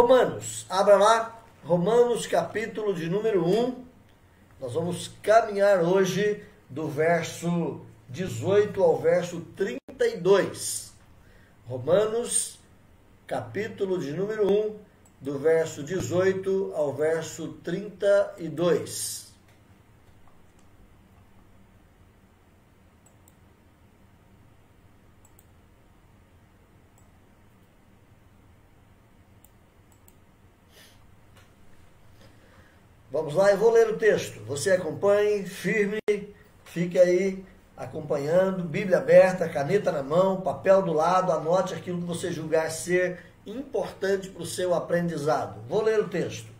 Romanos, abra lá, Romanos capítulo de número 1, nós vamos caminhar hoje do verso 18 ao verso 32. Romanos capítulo de número 1, do verso 18 ao verso 32. Vamos lá, eu vou ler o texto. Você acompanhe, firme, fique aí acompanhando, Bíblia aberta, caneta na mão, papel do lado, anote aquilo que você julgar ser importante para o seu aprendizado. Vou ler o texto.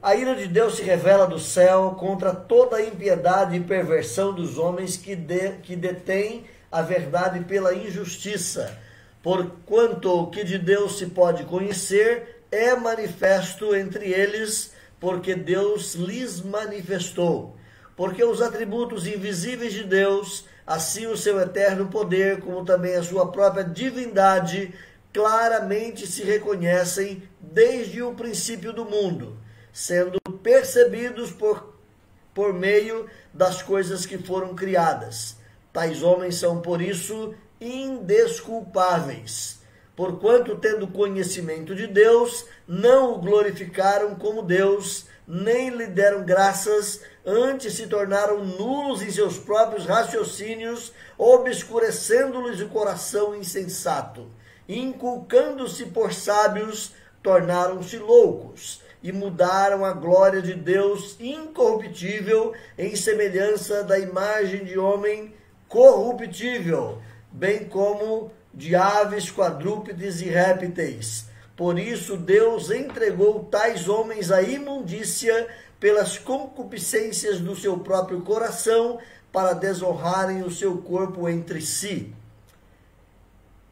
A ira de Deus se revela do céu contra toda a impiedade e perversão dos homens que detêm a verdade pela injustiça, porquanto o que de Deus se pode conhecer é manifesto entre eles, porque Deus lhes manifestou. Porque os atributos invisíveis de Deus, assim o seu eterno poder, como também a sua própria divindade, claramente se reconhecem desde o princípio do mundo, sendo percebidos por meio das coisas que foram criadas. Tais homens são, por isso, indesculpáveis, porquanto, tendo conhecimento de Deus, não o glorificaram como Deus, nem lhe deram graças, antes se tornaram nulos em seus próprios raciocínios, obscurecendo-lhes o coração insensato. Inculcando-se por sábios, tornaram-se loucos, e mudaram a glória de Deus incorruptível em semelhança da imagem de homem corruptível, bem como de aves, quadrúpedes e répteis. Por isso Deus entregou tais homens à imundícia pelas concupiscências do seu próprio coração, para desonrarem o seu corpo entre si.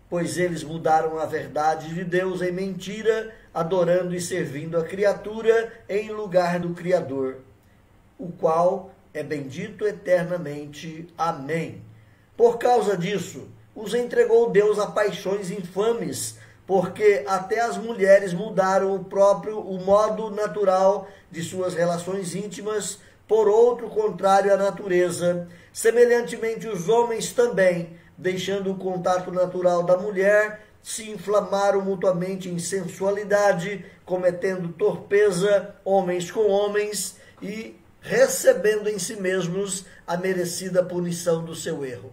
Pois eles mudaram a verdade de Deus em mentira, adorando e servindo a criatura em lugar do Criador, o qual é bendito eternamente. Amém. Por causa disso, os entregou Deus a paixões infames, porque até as mulheres mudaram o modo natural de suas relações íntimas por outro contrário à natureza. Semelhantemente, os homens também, deixando o contato natural da mulher, se inflamaram mutuamente em sensualidade, cometendo torpeza homens com homens e recebendo em si mesmos a merecida punição do seu erro.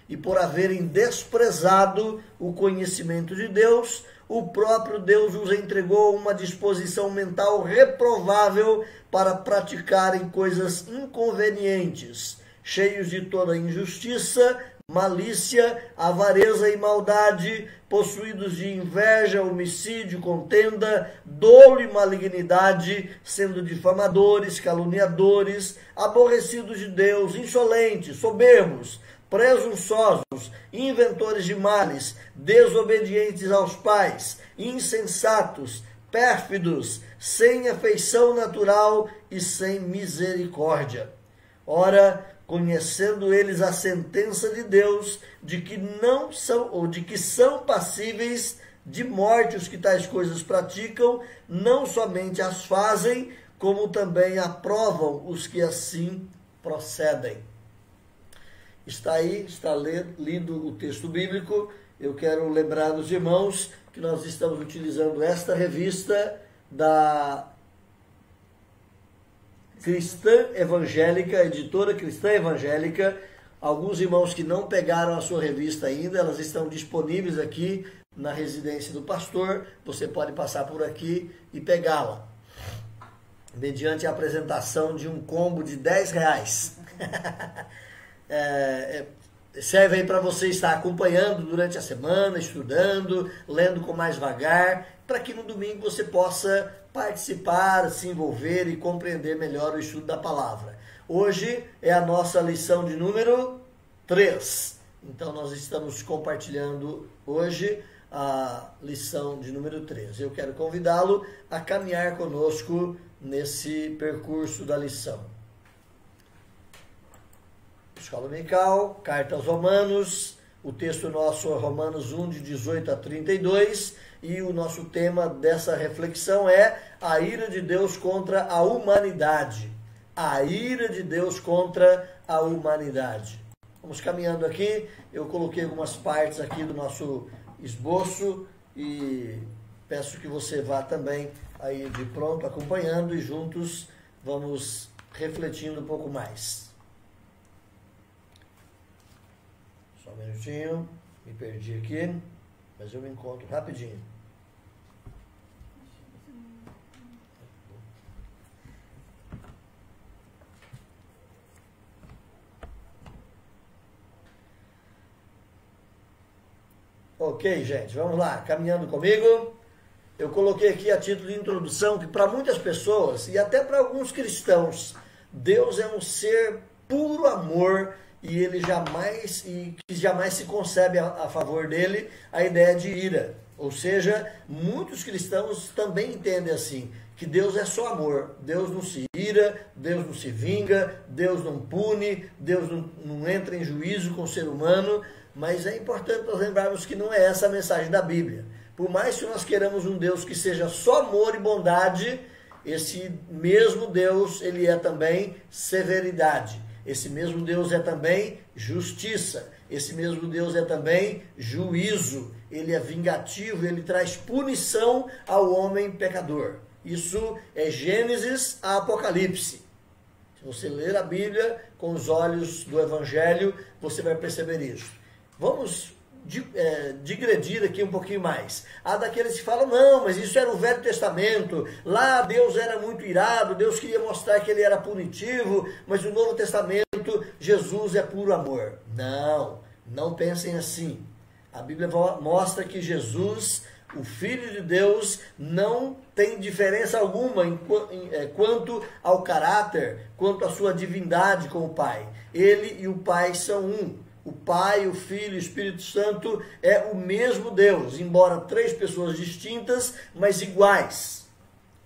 E por haverem desprezado o conhecimento de Deus, o próprio Deus os entregou a uma disposição mental reprovável para praticarem coisas inconvenientes, cheios de toda injustiça, malícia, avareza e maldade, possuídos de inveja, homicídio, contenda, dolo e malignidade, sendo difamadores, caluniadores, aborrecidos de Deus, insolentes, soberbos, presunçosos, inventores de males, desobedientes aos pais, insensatos, pérfidos, sem afeição natural e sem misericórdia. Ora, conhecendo eles a sentença de Deus, de que são passíveis de morte os que tais coisas praticam, não somente as fazem, como também aprovam os que assim procedem. Está aí, está lido o texto bíblico. Eu quero lembrar dos irmãos que nós estamos utilizando esta revista da Cristã Evangélica, editora Cristã Evangélica. Alguns irmãos que não pegaram a sua revista ainda, elas estão disponíveis aqui na residência do pastor. Você pode passar por aqui e pegá-la, mediante a apresentação de um combo de R$10. Serve aí para você estar acompanhando durante a semana, estudando, lendo com mais vagar, para que no domingo você possa participar, se envolver e compreender melhor o estudo da palavra. Hoje é a nossa lição de número 3. Então nós estamos compartilhando hoje a lição de número 3. Eu quero convidá-lo a caminhar conosco nesse percurso da lição. Escola Dominical, Carta aos Romanos, o texto nosso é Romanos 1, de 18 a 32, e o nosso tema dessa reflexão é a ira de Deus contra a humanidade. A ira de Deus contra a humanidade. Vamos caminhando aqui, eu coloquei algumas partes aqui do nosso esboço e peço que você vá também aí de pronto acompanhando e juntos vamos refletindo um pouco mais. Só um minutinho, me perdi aqui, mas eu me encontro rapidinho. Ok, gente, vamos lá, caminhando comigo. Eu coloquei aqui a título de introdução que para muitas pessoas e até para alguns cristãos, Deus é um ser puro amor e ele jamais se concebe a favor dele a ideia de ira. Ou seja, muitos cristãos também entendem assim, que Deus é só amor, Deus não se ira, Deus não se vinga, Deus não pune, Deus não entra em juízo com o ser humano, mas é importante nós lembrarmos que não é essa a mensagem da Bíblia. Por mais que nós queiramos um Deus que seja só amor e bondade, esse mesmo Deus, ele é também severidade. Esse mesmo Deus é também justiça. Esse mesmo Deus é também juízo. Ele é vingativo, ele traz punição ao homem pecador. Isso é Gênesis a Apocalipse. Se você ler a Bíblia com os olhos do Evangelho, você vai perceber isso. Vamos digredir aqui um pouquinho mais. Há daqueles que falam, não, mas isso era o Velho Testamento, lá Deus era muito irado, Deus queria mostrar que ele era punitivo, mas no Novo Testamento Jesus é puro amor. Não, não pensem assim. A Bíblia mostra que Jesus, o Filho de Deus, não tem diferença alguma quanto ao caráter, quanto à sua divindade com o Pai. Ele e o Pai são um. O Pai, o Filho e o Espírito Santo é o mesmo Deus, embora três pessoas distintas, mas iguais.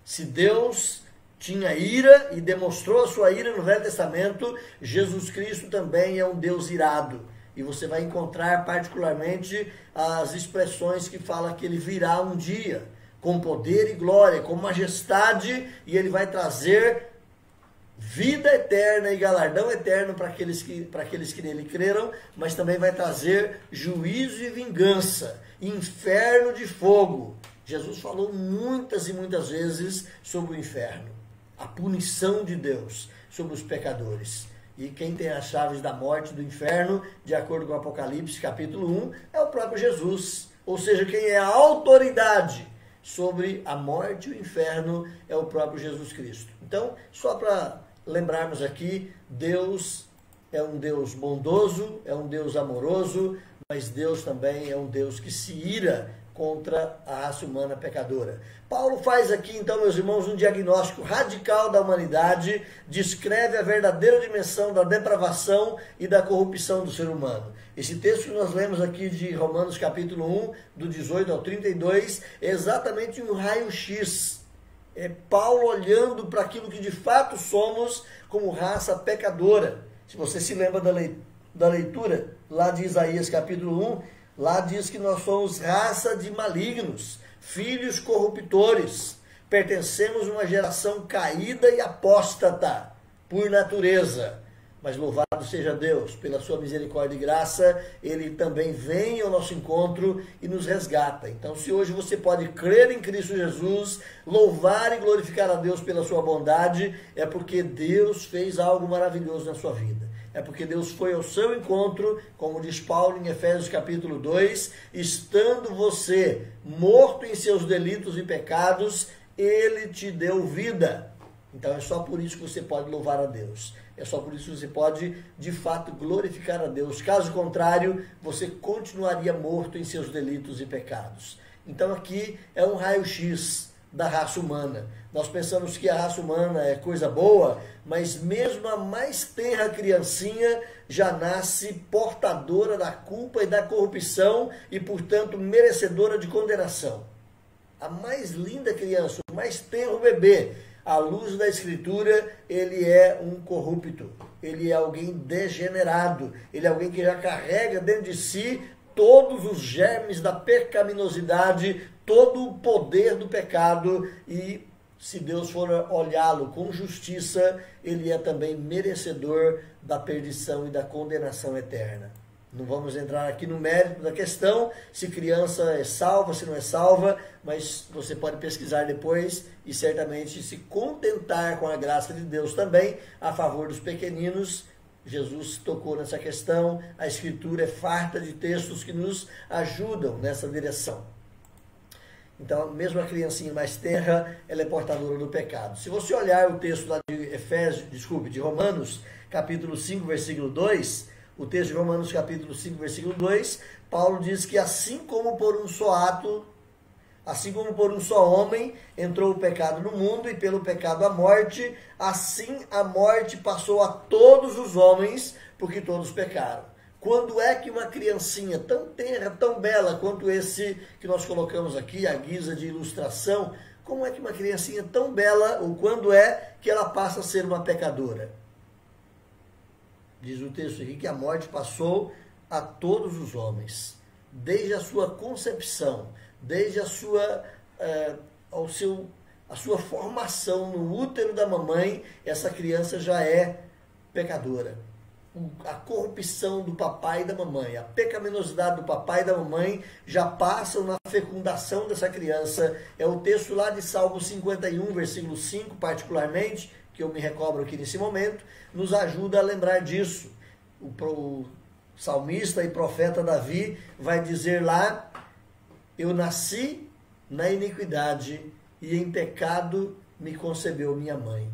Se Deus tinha ira e demonstrou a sua ira no Velho Testamento, Jesus Cristo também é um Deus irado. E você vai encontrar particularmente as expressões que falam que ele virá um dia, com poder e glória, com majestade, e ele vai trazer vida eterna e galardão eterno para aqueles que nele creram, mas também vai trazer juízo e vingança, inferno de fogo. Jesus falou muitas e muitas vezes sobre o inferno, a punição de Deus sobre os pecadores. E quem tem as chaves da morte e do inferno, de acordo com Apocalipse capítulo 1, é o próprio Jesus. Ou seja, quem é a autoridade sobre a morte e o inferno é o próprio Jesus Cristo. Então, só para lembrarmos aqui, Deus é um Deus bondoso, é um Deus amoroso, mas Deus também é um Deus que se ira contra a raça humana pecadora. Paulo faz aqui, então, meus irmãos, um diagnóstico radical da humanidade, descreve a verdadeira dimensão da depravação e da corrupção do ser humano. Esse texto que nós lemos aqui de Romanos capítulo 1, do 18 ao 32, é exatamente um raio-x. É Paulo olhando para aquilo que de fato somos como raça pecadora. Se você se lembra da leitura lá de Isaías capítulo 1, lá diz que nós somos raça de malignos, filhos corruptores, pertencemos a uma geração caída e apóstata por natureza. Mas louvado seja Deus, pela sua misericórdia e graça, ele também vem ao nosso encontro e nos resgata. Então, se hoje você pode crer em Cristo Jesus, louvar e glorificar a Deus pela sua bondade, é porque Deus fez algo maravilhoso na sua vida. É porque Deus foi ao seu encontro, como diz Paulo em Efésios capítulo 2, estando você morto em seus delitos e pecados, ele te deu vida. Então é só por isso que você pode louvar a Deus. É só por isso que você pode, de fato, glorificar a Deus. Caso contrário, você continuaria morto em seus delitos e pecados. Então aqui é um raio-x da raça humana. Nós pensamos que a raça humana é coisa boa, mas mesmo a mais tenra criancinha já nasce portadora da culpa e da corrupção e, portanto, merecedora de condenação. A mais linda criança, o mais tenro bebê, à luz da Escritura, ele é um corrupto, ele é alguém degenerado, ele é alguém que já carrega dentro de si todos os germes da pecaminosidade, todo o poder do pecado e, se Deus for olhá-lo com justiça, ele é também merecedor da perdição e da condenação eterna. Não vamos entrar aqui no mérito da questão, se criança é salva, se não é salva, mas você pode pesquisar depois e certamente se contentar com a graça de Deus também a favor dos pequeninos. Jesus tocou nessa questão, a Escritura é farta de textos que nos ajudam nessa direção. Então, mesmo a criancinha mais tenra, ela é portadora do pecado. Se você olhar o texto lá de Romanos, capítulo 5, versículo 2, o texto de Romanos, capítulo 5, versículo 2, Paulo diz que assim como por um só ato, assim como por um só homem entrou o pecado no mundo e pelo pecado a morte, assim a morte passou a todos os homens, porque todos pecaram. Quando é que uma criancinha tão tenra, tão bela quanto esse que nós colocamos aqui, à guisa de ilustração, como é que uma criancinha tão bela, ou quando é que ela passa a ser uma pecadora? Diz o texto aqui que a morte passou a todos os homens, desde a sua concepção, desde a sua formação no útero da mamãe, essa criança já é pecadora. A corrupção do papai e da mamãe, a pecaminosidade do papai e da mamãe já passam na fecundação dessa criança. É o texto lá de Salmo 51, versículo 5, particularmente, que eu me recordo aqui nesse momento, nos ajuda a lembrar disso. O salmista e profeta Davi vai dizer lá: eu nasci na iniquidade e em pecado me concebeu minha mãe.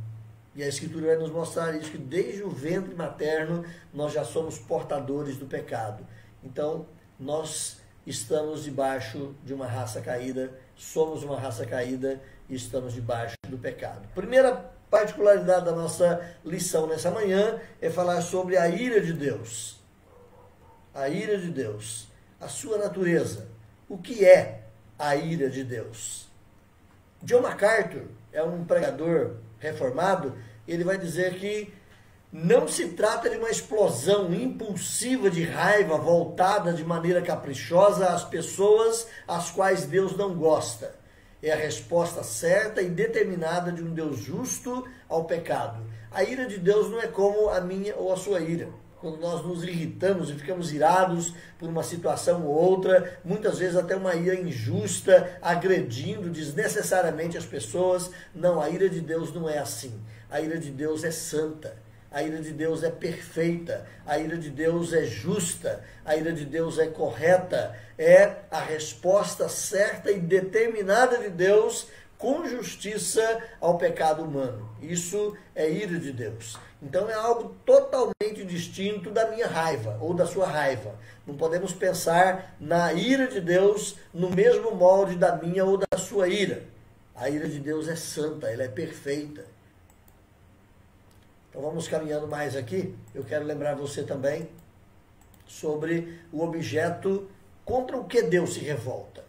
E a Escritura vai nos mostrar isso, que desde o ventre materno nós já somos portadores do pecado. Então, nós estamos debaixo de uma raça caída, somos uma raça caída e estamos debaixo do pecado. Primeira particularidade da nossa lição nessa manhã é falar sobre a ira de Deus. A ira de Deus, a sua natureza. O que é a ira de Deus? John MacArthur é um pregador reformado. Ele vai dizer que não se trata de uma explosão impulsiva de raiva voltada de maneira caprichosa às pessoas às quais Deus não gosta. É a resposta certa e determinada de um Deus justo ao pecado. A ira de Deus não é como a minha ou a sua ira. Quando nós nos irritamos e ficamos irados por uma situação ou outra, muitas vezes até uma ira injusta, agredindo desnecessariamente as pessoas. Não, a ira de Deus não é assim. A ira de Deus é santa. A ira de Deus é perfeita, a ira de Deus é justa, a ira de Deus é correta, é a resposta certa e determinada de Deus com justiça ao pecado humano. Isso é ira de Deus. Então é algo totalmente distinto da minha raiva ou da sua raiva. Não podemos pensar na ira de Deus no mesmo molde da minha ou da sua ira. A ira de Deus é santa, ela é perfeita. Então vamos caminhando mais aqui. Eu quero lembrar você também sobre o objeto contra o que Deus se revolta.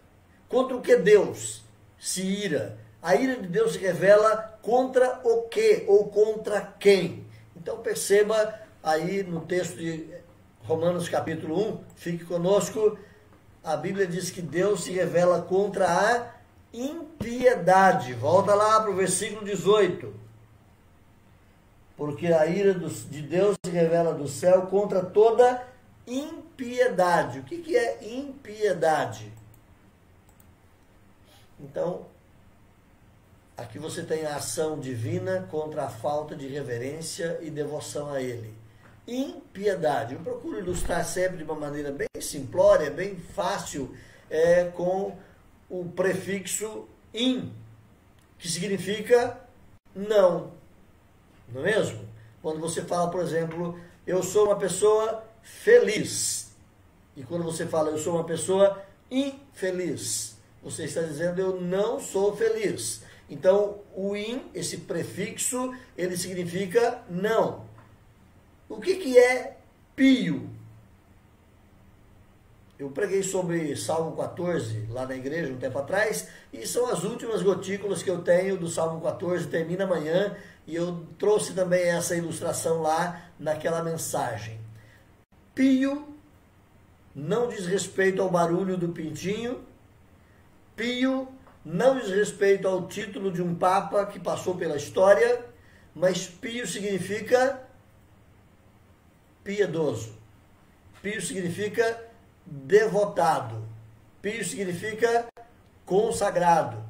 Contra o que Deus se ira. A ira de Deus se revela contra o que ou contra quem. Então perceba aí no texto de Romanos capítulo 1, fique conosco. A Bíblia diz que Deus se revela contra a impiedade. Volta lá para o versículo 18. Porque a ira de Deus se revela do céu contra toda impiedade. O que é impiedade? Então, aqui você tem a ação divina contra a falta de reverência e devoção a Ele. Impiedade. Eu procuro ilustrar sempre de uma maneira bem simplória, bem fácil, com o prefixo in, que significa não. Não é mesmo? Quando você fala, por exemplo, eu sou uma pessoa feliz. E quando você fala, eu sou uma pessoa infeliz, você está dizendo, eu não sou feliz. Então, o in, esse prefixo, ele significa não. O que é pio? Eu preguei sobre Salmo 14 lá na igreja um tempo atrás, e são as últimas gotículas que eu tenho do Salmo 14, termina amanhã, e eu trouxe também essa ilustração lá naquela mensagem. Pio não diz respeito ao barulho do pintinho, Pio não diz respeito ao título de um papa que passou pela história, mas pio significa piedoso. Pio significa devotado. Pio significa consagrado.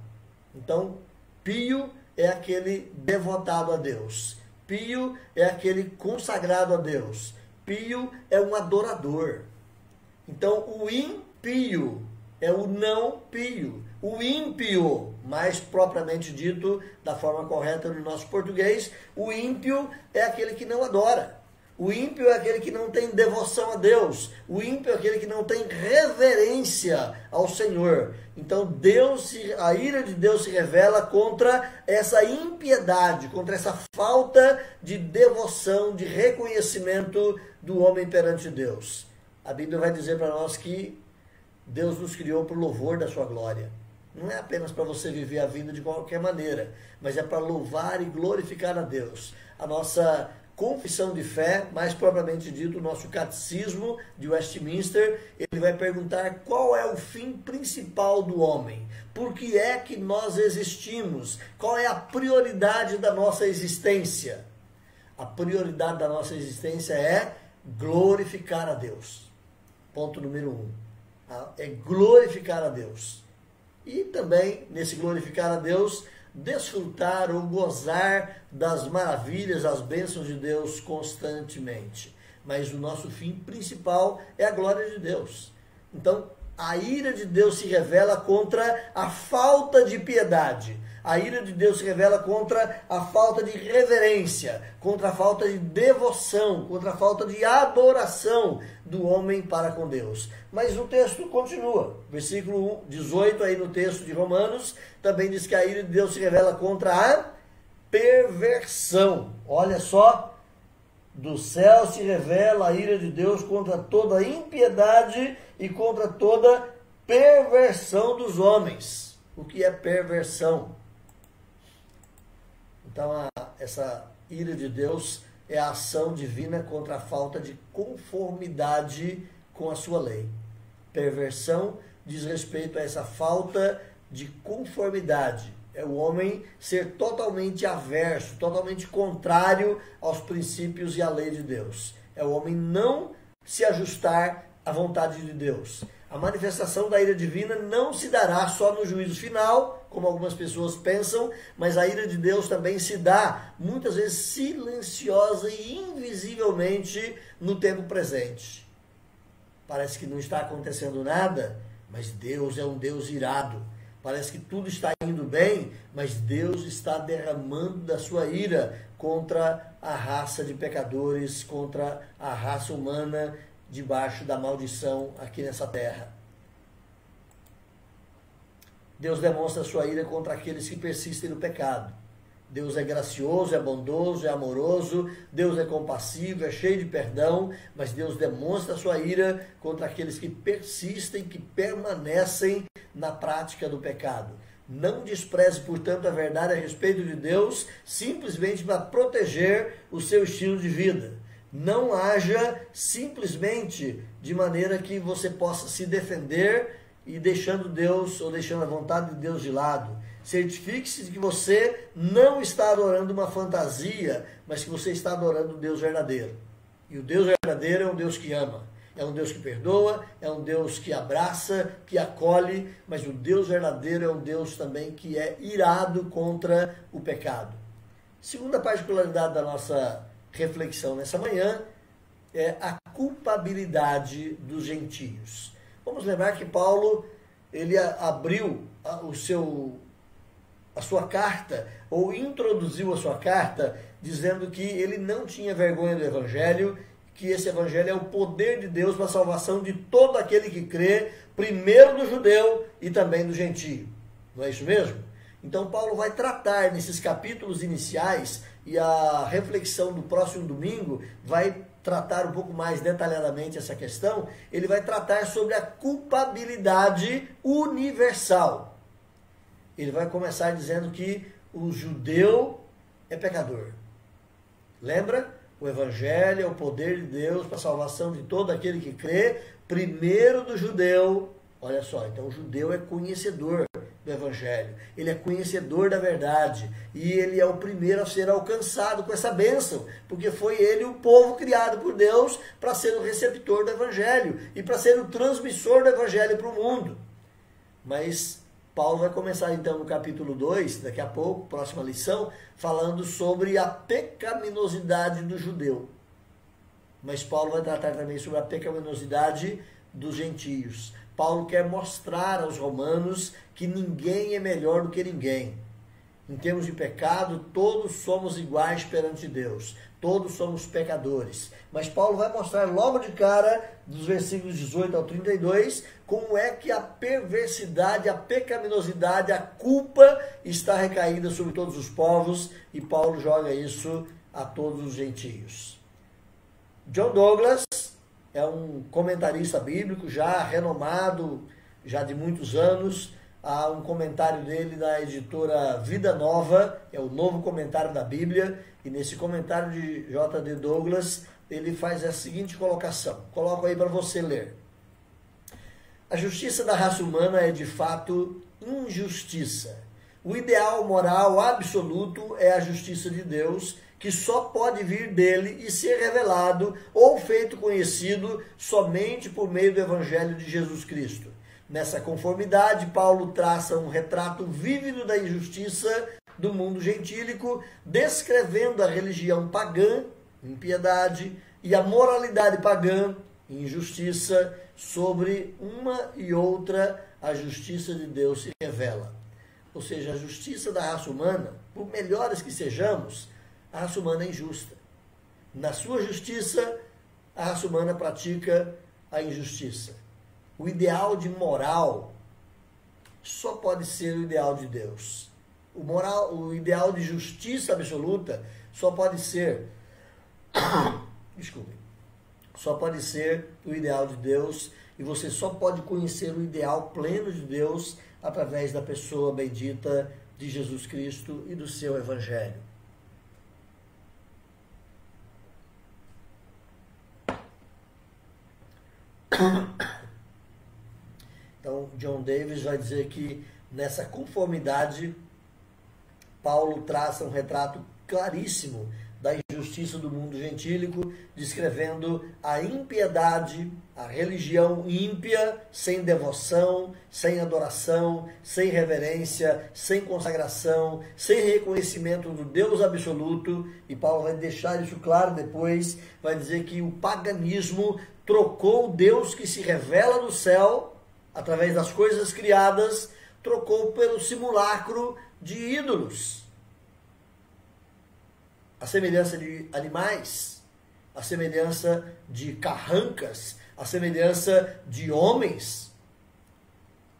Então, pio é aquele devotado a Deus. Pio é aquele consagrado a Deus. Pio é um adorador. Então, o impio é o não pio. O ímpio, mais propriamente dito, da forma correta no nosso português, o ímpio é aquele que não adora. O ímpio é aquele que não tem devoção a Deus. O ímpio é aquele que não tem reverência ao Senhor. Então a ira de Deus se revela contra essa impiedade, contra essa falta de devoção, de reconhecimento do homem perante Deus. A Bíblia vai dizer para nós que Deus nos criou para o louvor da sua glória. Não é apenas para você viver a vida de qualquer maneira, mas é para louvar e glorificar a Deus. A nossa confissão de fé, mais propriamente dito, o nosso catecismo de Westminster, ele vai perguntar qual é o fim principal do homem. Por que é que nós existimos? Qual é a prioridade da nossa existência? A prioridade da nossa existência é glorificar a Deus. Ponto número 1. É glorificar a Deus. E também, nesse glorificar a Deus, desfrutar ou gozar das maravilhas, as bênçãos de Deus constantemente. Mas o nosso fim principal é a glória de Deus. Então, a ira de Deus se revela contra a falta de piedade. A ira de Deus se revela contra a falta de reverência, contra a falta de devoção, contra a falta de adoração do homem para com Deus. Mas o texto continua. Versículo 18 aí no texto de Romanos, também diz que a ira de Deus se revela contra a perversão. Olha só, do céu se revela a ira de Deus contra toda impiedade e contra toda perversão dos homens. O que é perversão? Então, essa ira de Deus é a ação divina contra a falta de conformidade com a sua lei. Perversão diz respeito a essa falta de conformidade. É o homem ser totalmente averso, totalmente contrário aos princípios e à lei de Deus. É o homem não se ajustar à vontade de Deus. A manifestação da ira divina não se dará só no juízo final, como algumas pessoas pensam, mas a ira de Deus também se dá, muitas vezes silenciosa e invisivelmente no tempo presente. Parece que não está acontecendo nada, mas Deus é um Deus irado. Parece que tudo está indo bem, mas Deus está derramando da sua ira contra a raça de pecadores, contra a raça humana, debaixo da maldição aqui nessa terra. Deus demonstra sua ira contra aqueles que persistem no pecado. Deus é gracioso, é bondoso, é amoroso, Deus é compassivo, é cheio de perdão, mas Deus demonstra sua ira contra aqueles que persistem, que permanecem na prática do pecado. Não despreze, portanto, a verdade a respeito de Deus, simplesmente para proteger o seu estilo de vida. Não haja simplesmente de maneira que você possa se defender e deixando Deus ou deixando a vontade de Deus de lado. Certifique-se de que você não está adorando uma fantasia, mas que você está adorando o Deus verdadeiro. E o Deus verdadeiro é um Deus que ama, é um Deus que perdoa, é um Deus que abraça, que acolhe, mas o Deus verdadeiro é um Deus também que é irado contra o pecado. Segunda particularidade da nossa reflexão nessa manhã é a culpabilidade dos gentios. Vamos lembrar que Paulo, ele abriu a sua carta, ou introduziu a sua carta, dizendo que ele não tinha vergonha do Evangelho, que esse Evangelho é o poder de Deus para a salvação de todo aquele que crê, primeiro do judeu e também do gentio. Não é isso mesmo? Então Paulo vai tratar nesses capítulos iniciais, e a reflexão do próximo domingo vai tratar um pouco mais detalhadamente essa questão. Ele vai tratar sobre a culpabilidade universal. Ele vai começar dizendo que o judeu é pecador. Lembra? O Evangelho é o poder de Deus para a salvação de todo aquele que crê, primeiro do judeu. Olha só, então o judeu é conhecedor. do Evangelho. Ele é conhecedor da verdade. E ele é o primeiro a ser alcançado com essa bênção. Porque foi ele o povo criado por Deus para ser o receptor do Evangelho. E para ser o transmissor do Evangelho para o mundo. Mas Paulo vai começar então no capítulo 2, daqui a pouco, próxima lição, falando sobre a pecaminosidade do judeu. Mas Paulo vai tratar também sobre a pecaminosidade dos gentios. Paulo quer mostrar aos romanos que ninguém é melhor do que ninguém. Em termos de pecado, todos somos iguais perante Deus. Todos somos pecadores. Mas Paulo vai mostrar logo de cara, dos versículos 18 ao 32, como é que a perversidade, a pecaminosidade, a culpa está recaída sobre todos os povos. E Paulo joga isso a todos os gentios. John Douglas é um comentarista bíblico já renomado, já de muitos anos. Há um comentário dele na editora Vida Nova, é o novo comentário da Bíblia, e nesse comentário de J.D. Douglas, ele faz a seguinte colocação. Coloco aí para você ler. A justiça da raça humana é de fato injustiça. O ideal moral absoluto é a justiça de Deus, que só pode vir dele e ser revelado ou feito conhecido somente por meio do Evangelho de Jesus Cristo. Nessa conformidade, Paulo traça um retrato vívido da injustiça do mundo gentílico, descrevendo a religião pagã, impiedade, e a moralidade pagã, injustiça. Sobre uma e outra, a justiça de Deus se revela. Ou seja, a justiça da raça humana, por melhores que sejamos, a raça humana é injusta. Na sua justiça, a raça humana pratica a injustiça. O ideal de moral só pode ser o ideal de Deus. O ideal de justiça absoluta só pode ser, só pode ser o ideal de Deus, e você só pode conhecer o ideal pleno de Deus através da pessoa bendita de Jesus Cristo e do seu Evangelho. Então, John Davis vai dizer que nessa conformidade, Paulo traça um retrato claríssimo da injustiça do mundo gentílico, descrevendo a impiedade, a religião ímpia, sem devoção, sem adoração, sem reverência, sem consagração, sem reconhecimento do Deus absoluto. E Paulo vai deixar isso claro depois, vai dizer que o paganismo trocou o Deus que se revela no céu, através das coisas criadas, trocou pelo simulacro de ídolos. A semelhança de animais, a semelhança de carrancas, a semelhança de homens,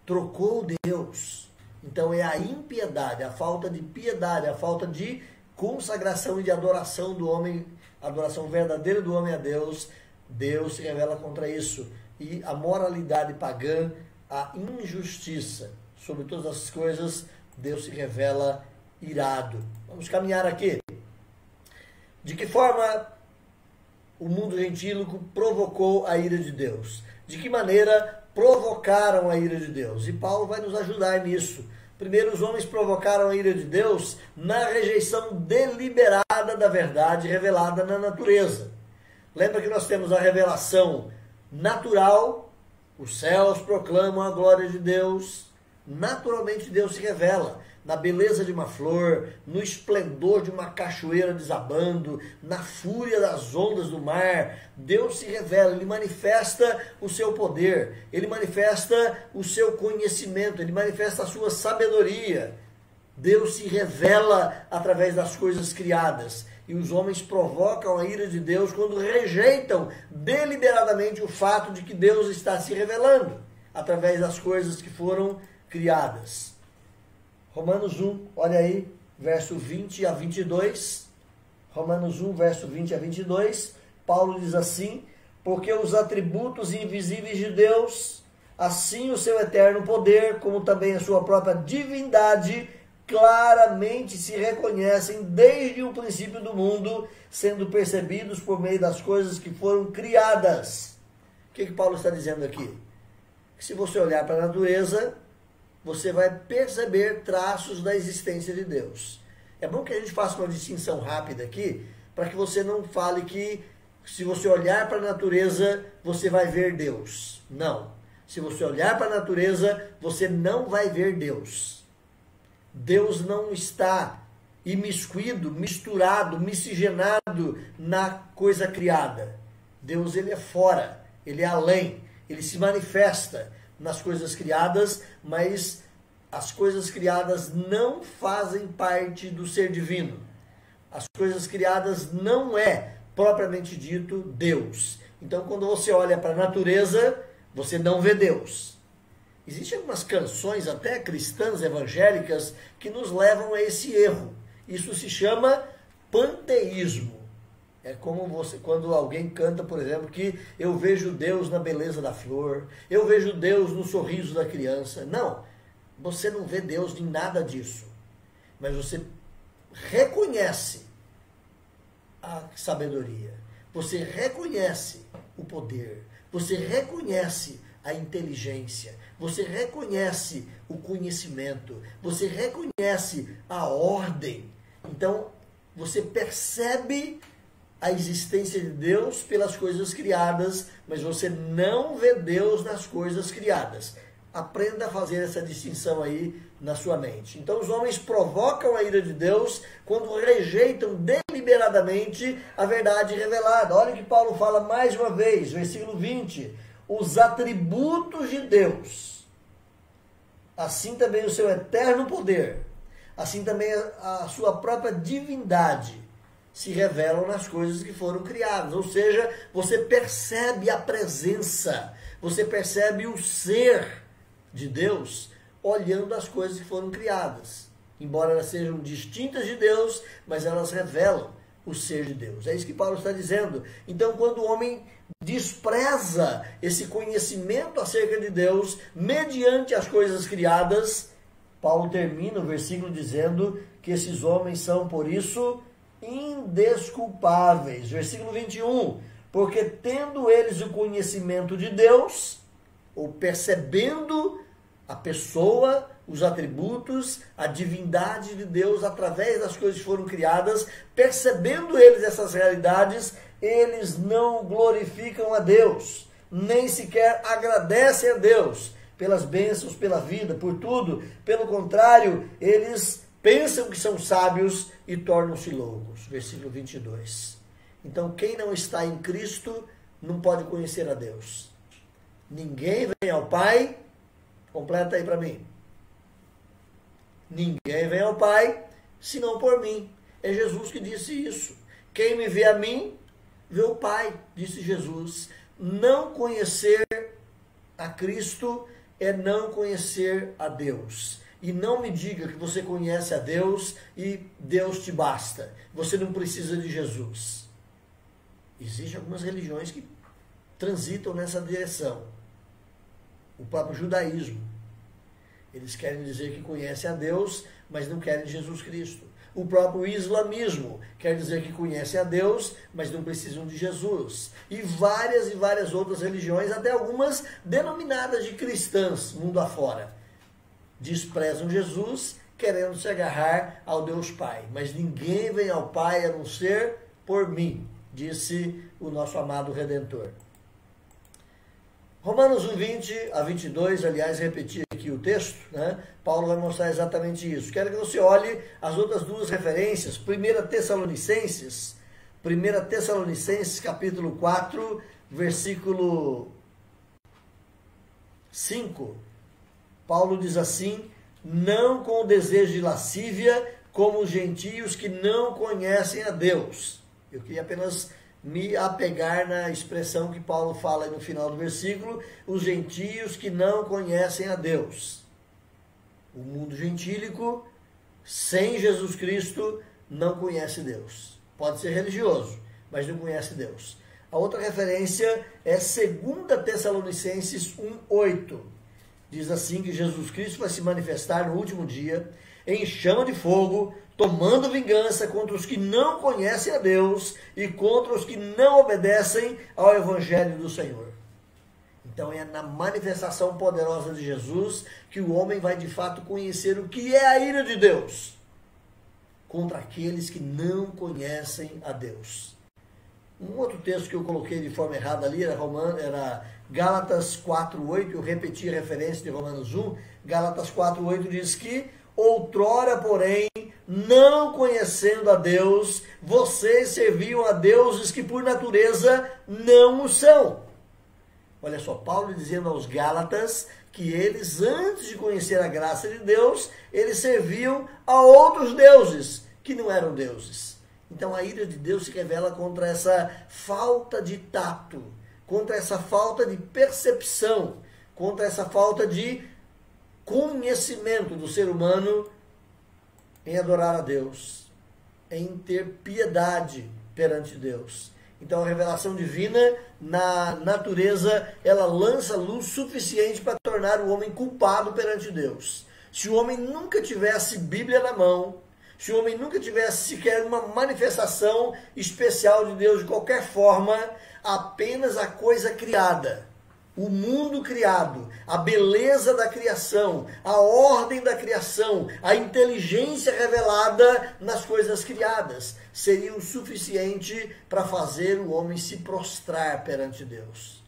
trocou Deus. Então é a impiedade, a falta de piedade, a falta de consagração e de adoração do homem, adoração verdadeira do homem a Deus. Deus se revela contra isso. E a moralidade pagã, a injustiça, sobre todas as coisas, Deus se revela irado. Vamos caminhar aqui. De que forma o mundo gentílico provocou a ira de Deus? De que maneira provocaram a ira de Deus? E Paulo vai nos ajudar nisso. Primeiro, os homens provocaram a ira de Deus na rejeição deliberada da verdade revelada na natureza. Lembra que nós temos a revelação natural, os céus proclamam a glória de Deus, naturalmente Deus se revela. Na beleza de uma flor, no esplendor de uma cachoeira desabando, na fúria das ondas do mar, Deus se revela, Ele manifesta o seu poder, Ele manifesta o seu conhecimento, Ele manifesta a sua sabedoria. Deus se revela através das coisas criadas. E os homens provocam a ira de Deus quando rejeitam deliberadamente o fato de que Deus está se revelando através das coisas que foram criadas. Romanos 1, olha aí, verso 20 a 22. Romanos 1, verso 20 a 22. Paulo diz assim: porque os atributos invisíveis de Deus, assim o seu eterno poder, como também a sua própria divindade, claramente se reconhecem desde o princípio do mundo, sendo percebidos por meio das coisas que foram criadas. O que Paulo está dizendo aqui? Que se você olhar para a natureza, você vai perceber traços da existência de Deus. É bom que a gente faça uma distinção rápida aqui, para que você não fale que se você olhar para a natureza, você vai ver Deus. Não. Se você olhar para a natureza, você não vai ver Deus. Deus não está imiscuído, misturado, miscigenado na coisa criada. Deus, ele é fora, ele é além, ele se manifesta nas coisas criadas, mas as coisas criadas não fazem parte do ser divino. As coisas criadas não é, propriamente dito, Deus. Então, quando você olha para a natureza, você não vê Deus. Existem algumas canções, até cristãs, evangélicas, que nos levam a esse erro. Isso se chama panteísmo. É como quando alguém canta, por exemplo, que eu vejo Deus na beleza da flor, eu vejo Deus no sorriso da criança. Não, você não vê Deus em nada disso. Mas você reconhece a sabedoria, você reconhece o poder, você reconhece a inteligência, você reconhece o conhecimento, você reconhece a ordem. Então, você percebe a existência de Deus pelas coisas criadas, mas você não vê Deus nas coisas criadas. Aprenda a fazer essa distinção aí na sua mente. Então, os homens provocam a ira de Deus quando rejeitam deliberadamente a verdade revelada. Olha o que Paulo fala mais uma vez, versículo 20. Os atributos de Deus, assim também o seu eterno poder, assim também a sua própria divindade, se revelam nas coisas que foram criadas. Ou seja, você percebe a presença, você percebe o ser de Deus olhando as coisas que foram criadas. Embora elas sejam distintas de Deus, mas elas revelam o ser de Deus. É isso que Paulo está dizendo. Então, quando o homem despreza esse conhecimento acerca de Deus, mediante as coisas criadas, Paulo termina o versículo dizendo que esses homens são, por isso, indesculpáveis. Versículo 21. Porque tendo eles o conhecimento de Deus, ou percebendo a pessoa, os atributos, a divindade de Deus através das coisas que foram criadas, percebendo eles essas realidades, eles não glorificam a Deus, nem sequer agradecem a Deus pelas bênçãos, pela vida, por tudo. Pelo contrário, eles pensam que são sábios e tornam-se loucos. Versículo 22. Então, quem não está em Cristo não pode conhecer a Deus. Ninguém vem ao Pai, completa aí para mim. Ninguém vem ao Pai, senão por mim. É Jesus que disse isso. Quem me vê a mim, vê o Pai, disse Jesus. Não conhecer a Cristo é não conhecer a Deus. E não me diga que você conhece a Deus e Deus te basta. Você não precisa de Jesus. Existem algumas religiões que transitam nessa direção. O próprio judaísmo. Eles querem dizer que conhecem a Deus, mas não querem Jesus Cristo. O próprio islamismo quer dizer que conhecem a Deus, mas não precisam de Jesus. E várias outras religiões, até algumas denominadas de cristãs, mundo afora, desprezam Jesus, querendo se agarrar ao Deus Pai. Mas ninguém vem ao Pai a não ser por mim, disse o nosso amado Redentor. Romanos 1, 20 a 22, aliás, repetir aqui o texto, né? Paulo vai mostrar exatamente isso. Quero que você olhe as outras duas referências. 1 Tessalonicenses, capítulo 4, versículo 5. Paulo diz assim: não com o desejo de lascívia, como os gentios que não conhecem a Deus. Eu queria apenas me apegar na expressão que Paulo fala no final do versículo, os gentios que não conhecem a Deus. O mundo gentílico, sem Jesus Cristo, não conhece Deus. Pode ser religioso, mas não conhece Deus. A outra referência é 2 Tessalonicenses 1:8. Diz assim que Jesus Cristo vai se manifestar no último dia, em chama de fogo, tomando vingança contra os que não conhecem a Deus e contra os que não obedecem ao Evangelho do Senhor. Então é na manifestação poderosa de Jesus que o homem vai de fato conhecer o que é a ira de Deus contra aqueles que não conhecem a Deus. Um outro texto que eu coloquei de forma errada ali era Gálatas 4:8, eu repeti a referência de Romanos 1. Gálatas 4:8 diz que outrora, porém, não conhecendo a Deus, vocês serviam a deuses que por natureza não o são. Olha só, Paulo dizendo aos Gálatas que eles, antes de conhecer a graça de Deus, eles serviam a outros deuses que não eram deuses. Então a ira de Deus se revela contra essa falta de tato, contra essa falta de percepção, contra essa falta de conhecimento do ser humano em adorar a Deus, em ter piedade perante Deus. Então a revelação divina na natureza, ela lança luz suficiente para tornar o homem culpado perante Deus. Se o homem nunca tivesse Bíblia na mão, se o homem nunca tivesse sequer uma manifestação especial de Deus de qualquer forma, apenas a coisa criada, o mundo criado, a beleza da criação, a ordem da criação, a inteligência revelada nas coisas criadas, seriam suficiente para fazer o homem se prostrar perante Deus.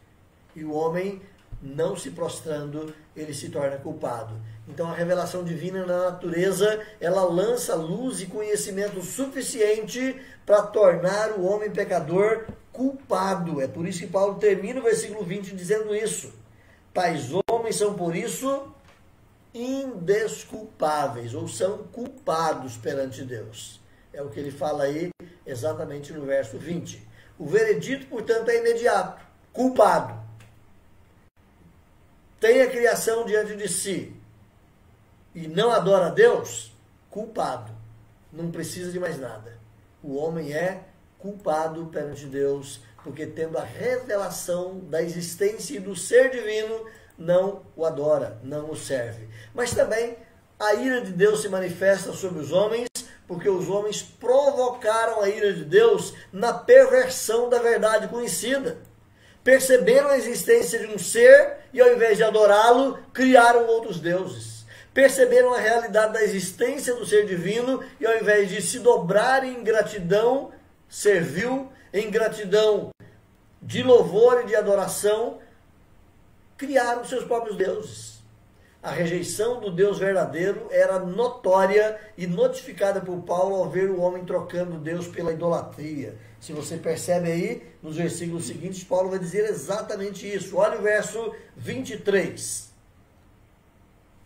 E o homem, não se prostrando, ele se torna culpado. Então a revelação divina na natureza, ela lança luz e conhecimento suficiente para tornar o homem pecador culpado. É por isso que Paulo termina o versículo 20 dizendo isso. Tais homens são por isso indesculpáveis, ou são culpados perante Deus. É o que ele fala aí exatamente no verso 20. O veredito, portanto, é imediato. Culpado. Tem a criação diante de si e não adora a Deus, culpado. Não precisa de mais nada. O homem é culpado perante Deus, porque tendo a revelação da existência e do ser divino, não o adora, não o serve. Mas também a ira de Deus se manifesta sobre os homens, porque os homens provocaram a ira de Deus na perversão da verdade conhecida. Perceberam a existência de um ser e, ao invés de adorá-lo, criaram outros deuses. Perceberam a realidade da existência do ser divino e, ao invés de se dobrar em gratidão, serviu em gratidão de louvor e de adoração, criaram seus próprios deuses. A rejeição do Deus verdadeiro era notória e notificada por Paulo ao ver o homem trocando Deus pela idolatria. Se você percebe aí, nos versículos seguintes, Paulo vai dizer exatamente isso. Olha o verso 23.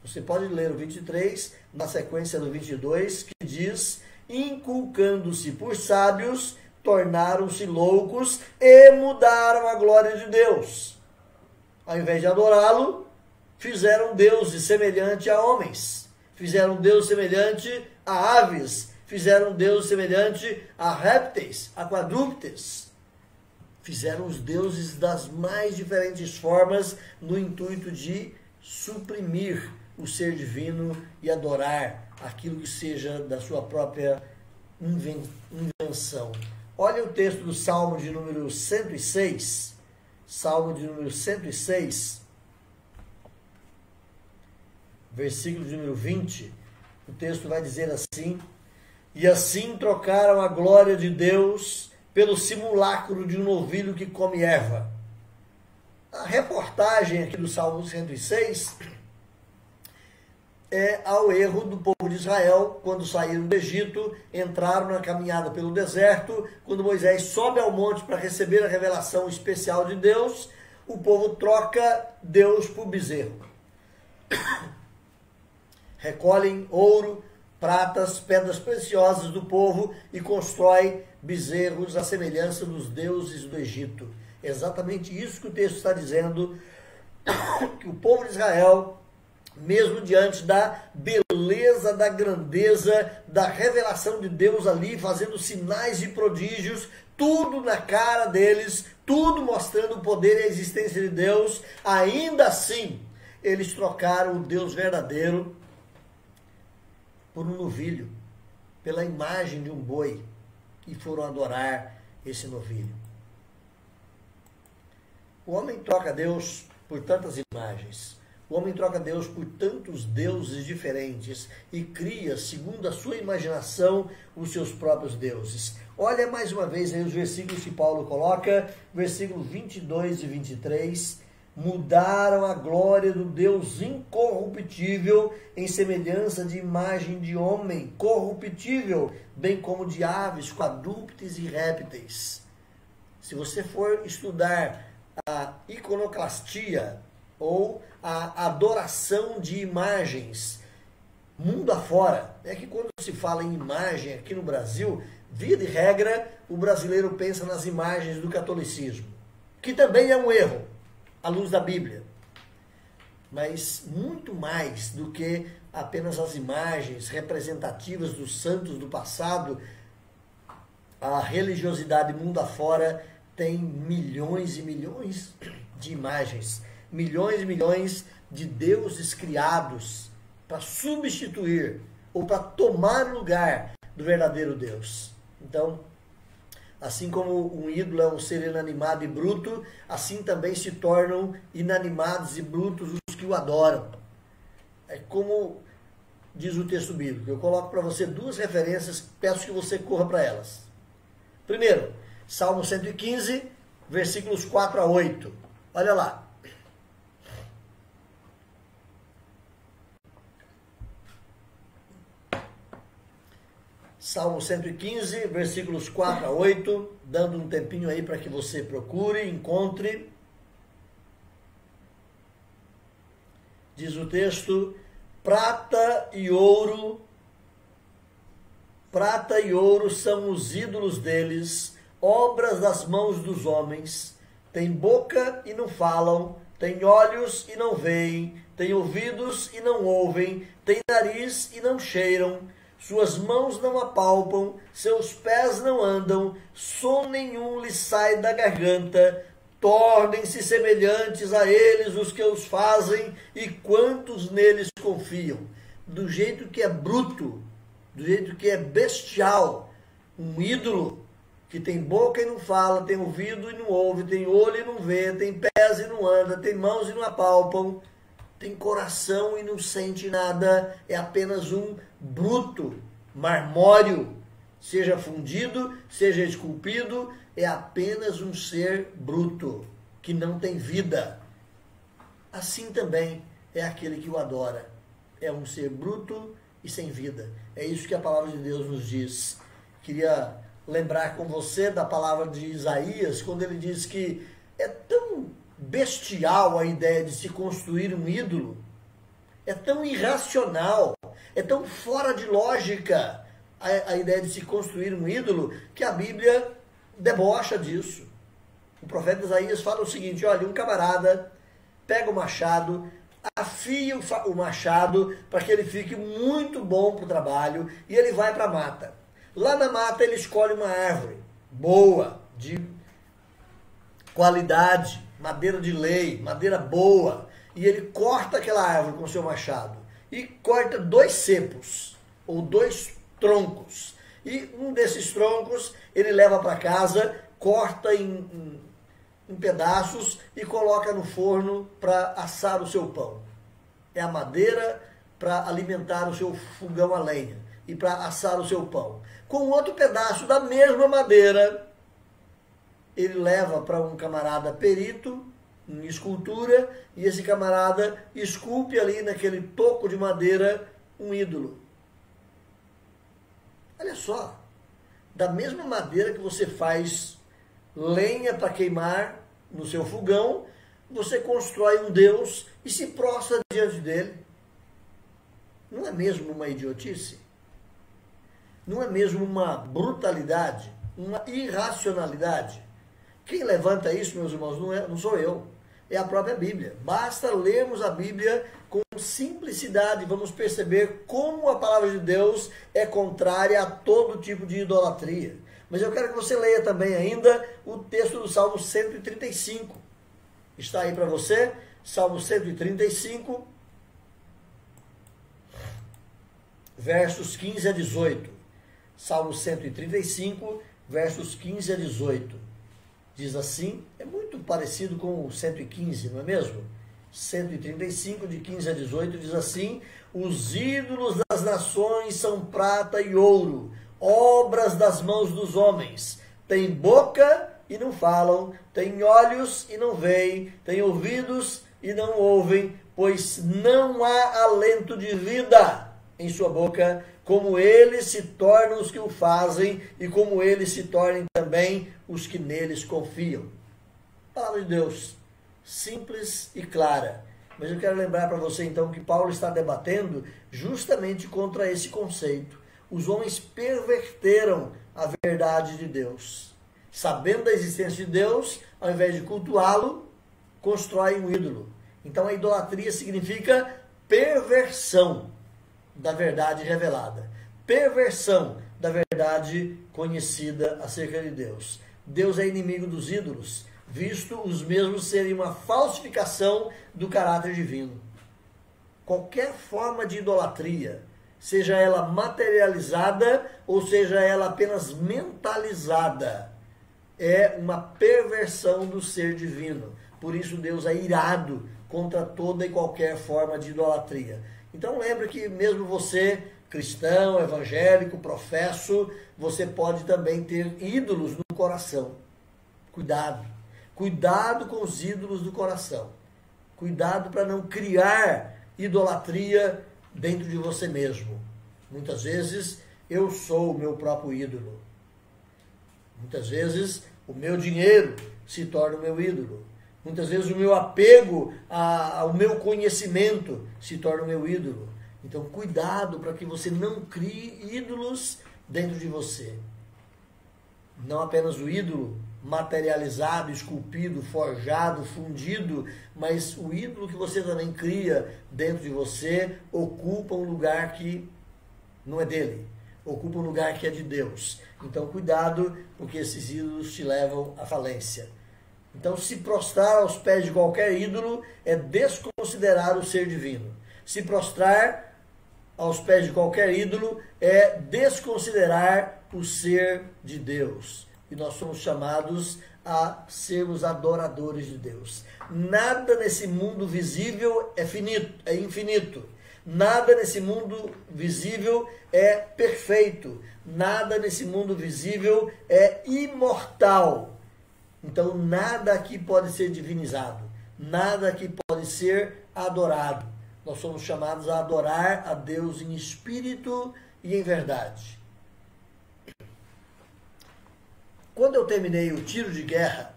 Você pode ler o 23 na sequência do 22, que diz: inculcando-se por sábios, tornaram-se loucos e mudaram a glória de Deus. Ao invés de adorá-lo, fizeram deuses semelhante a homens, fizeram Deus semelhante a aves, fizeram Deus semelhante a répteis, a quadrúpedes. Fizeram os deuses das mais diferentes formas no intuito de suprimir o ser divino e adorar aquilo que seja da sua própria invenção. Olha o texto do Salmo de número 106, Salmo de número 106, versículo de número 20, o texto vai dizer assim: e assim trocaram a glória de Deus pelo simulacro de um novilho que come erva. A reportagem aqui do Salmo 106 é ao erro do povo de Israel, quando saíram do Egito, entraram na caminhada pelo deserto, quando Moisés sobe ao monte para receber a revelação especial de Deus, o povo troca Deus por bezerro. Recolhem ouro, pratas, pedras preciosas do povo e constrói bezerros à semelhança dos deuses do Egito. Exatamente isso que o texto está dizendo, que o povo de Israel, mesmo diante da beleza, da grandeza, da revelação de Deus ali, fazendo sinais e prodígios, tudo na cara deles, tudo mostrando o poder e a existência de Deus, ainda assim, eles trocaram o Deus verdadeiro por um novilho, pela imagem de um boi, e foram adorar esse novilho. O homem troca Deus por tantas imagens. O homem troca Deus por tantos deuses diferentes e cria, segundo a sua imaginação, os seus próprios deuses. Olha mais uma vez aí os versículos que Paulo coloca, versículo 22 e 23. Mudaram a glória do Deus incorruptível em semelhança de imagem de homem corruptível, bem como de aves, quadrúpedes e répteis. Se você for estudar a iconoclastia ou a adoração de imagens mundo afora, é que quando se fala em imagem aqui no Brasil, via de regra, o brasileiro pensa nas imagens do catolicismo, que também é um erro, à luz da Bíblia. Mas muito mais do que apenas as imagens representativas dos santos do passado, a religiosidade mundo afora tem milhões e milhões de imagens, milhões e milhões de deuses criados para substituir ou para tomar o lugar do verdadeiro Deus. Então, assim como um ídolo é um ser inanimado e bruto, assim também se tornam inanimados e brutos os que o adoram. É como diz o texto bíblico. Eu coloco para você duas referências, peço que você corra para elas. Primeiro, Salmo 115, versículos 4 a 8. Olha lá. Salmo 115, versículos 4 a 8, dando um tempinho aí para que você procure, encontre. Diz o texto: prata e ouro são os ídolos deles, obras das mãos dos homens. Tem boca e não falam, tem olhos e não veem, tem ouvidos e não ouvem, tem nariz e não cheiram. Suas mãos não apalpam, seus pés não andam, som nenhum lhes sai da garganta. Tornem-se semelhantes a eles os que os fazem e quantos neles confiam. Do jeito que é bruto, do jeito que é bestial, um ídolo que tem boca e não fala, tem ouvido e não ouve, tem olho e não vê, tem pés e não anda, tem mãos e não apalpam, tem coração e não sente nada, é apenas um bruto, marmório, seja fundido, seja esculpido, é apenas um ser bruto, que não tem vida. Assim também é aquele que o adora, é um ser bruto e sem vida. É isso que a palavra de Deus nos diz. Queria lembrar com você da palavra de Isaías, quando ele diz que é tão bestial a ideia de se construir um ídolo, é tão irracional, é tão fora de lógica a ideia de se construir um ídolo, que a Bíblia debocha disso. O profeta Isaías fala o seguinte: olha, um camarada pega o machado, afia o machado para que ele fique muito bom para o trabalho, e ele vai para a mata. Lá na mata ele escolhe uma árvore boa, de qualidade, madeira de lei, madeira boa, e ele corta aquela árvore com o seu machado e corta 2 cepos ou 2 troncos, e um desses troncos ele leva para casa, corta em pedaços e coloca no forno para assar o seu pão. É a madeira para alimentar o seu fogão a lenha e para assar o seu pão. Com outro pedaço da mesma madeira, ele leva para um camarada perito em escultura, e esse camarada esculpe ali naquele toco de madeira um ídolo. Olha só, da mesma madeira que você faz lenha para queimar no seu fogão, você constrói um Deus e se prostra diante dele. Não é mesmo uma idiotice? Não é mesmo uma brutalidade? Uma irracionalidade? Quem levanta isso, meus irmãos, não sou eu. É a própria Bíblia. Basta lermos a Bíblia com simplicidade, vamos perceber como a palavra de Deus é contrária a todo tipo de idolatria. Mas eu quero que você leia também ainda o texto do Salmo 135. Está aí para você, Salmo 135, versos 15 a 18. Salmo 135, versos 15 a 18. Diz assim, é muito parecido com o 115, não é mesmo? 135, de 15 a 18, diz assim: os ídolos das nações são prata e ouro, obras das mãos dos homens. Têm boca e não falam, têm olhos e não veem, têm ouvidos e não ouvem, pois não há alento de vida em sua boca, como eles se tornam os que o fazem, e como eles se tornem também os que neles confiam. Palavra de Deus, simples e clara. Mas eu quero lembrar para você então que Paulo está debatendo justamente contra esse conceito. Os homens perverteram a verdade de Deus. Sabendo da existência de Deus, ao invés de cultuá-lo, constroem um ídolo. Então a idolatria significa perversão da verdade revelada. Perversão da verdade conhecida acerca de Deus. Deus é inimigo dos ídolos, visto os mesmos serem uma falsificação do caráter divino. Qualquer forma de idolatria, seja ela materializada ou seja ela apenas mentalizada, é uma perversão do ser divino. Por isso Deus é irado contra toda e qualquer forma de idolatria. Então lembre que mesmo você, cristão, evangélico, professo, você pode também ter ídolos no coração. Cuidado. Cuidado com os ídolos do coração. Cuidado para não criar idolatria dentro de você mesmo. Muitas vezes eu sou o meu próprio ídolo. Muitas vezes o meu dinheiro se torna o meu ídolo. Muitas vezes o meu apego ao meu conhecimento se torna o meu ídolo. Então cuidado para que você não crie ídolos dentro de você. Não apenas o ídolo materializado, esculpido, forjado, fundido, mas o ídolo que você também cria dentro de você ocupa um lugar que não é dele, ocupa um lugar que é de Deus. Então cuidado, porque esses ídolos te levam à falência. Então se prostrar aos pés de qualquer ídolo é desconsiderar o ser divino. Se prostrar aos pés de qualquer ídolo é desconsiderar o ser de Deus. E nós somos chamados a sermos adoradores de Deus. Nada nesse mundo visível é infinito. Nada nesse mundo visível é perfeito. Nada nesse mundo visível é imortal. Então nada aqui pode ser divinizado. Nada aqui pode ser adorado. Nós somos chamados a adorar a Deus em espírito e em verdade. Quando eu terminei o tiro de guerra,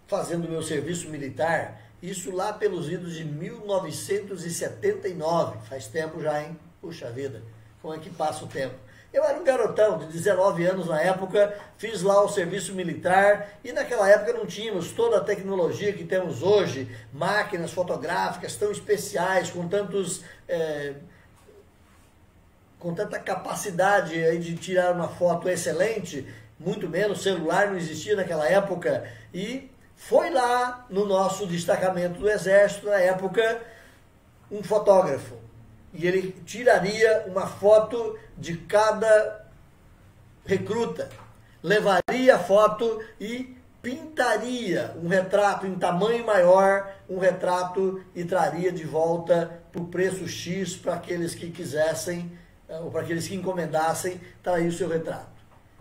fazendo meu serviço militar, isso lá pelos idos de 1979, faz tempo já, hein? Puxa vida, como é que passa o tempo? Eu era um garotão de 19 anos na época, fiz lá o serviço militar e naquela época não tínhamos toda a tecnologia que temos hoje, máquinas fotográficas tão especiais, com tanta capacidade aí de tirar uma foto excelente, muito menos celular não existia naquela época, e foi lá no nosso destacamento do Exército, na época, um fotógrafo. E ele tiraria uma foto de cada recruta, levaria a foto e pintaria um retrato em tamanho maior, um retrato, e traria de volta por preço X para aqueles que quisessem, ou para aqueles que encomendassem, traria o seu retrato.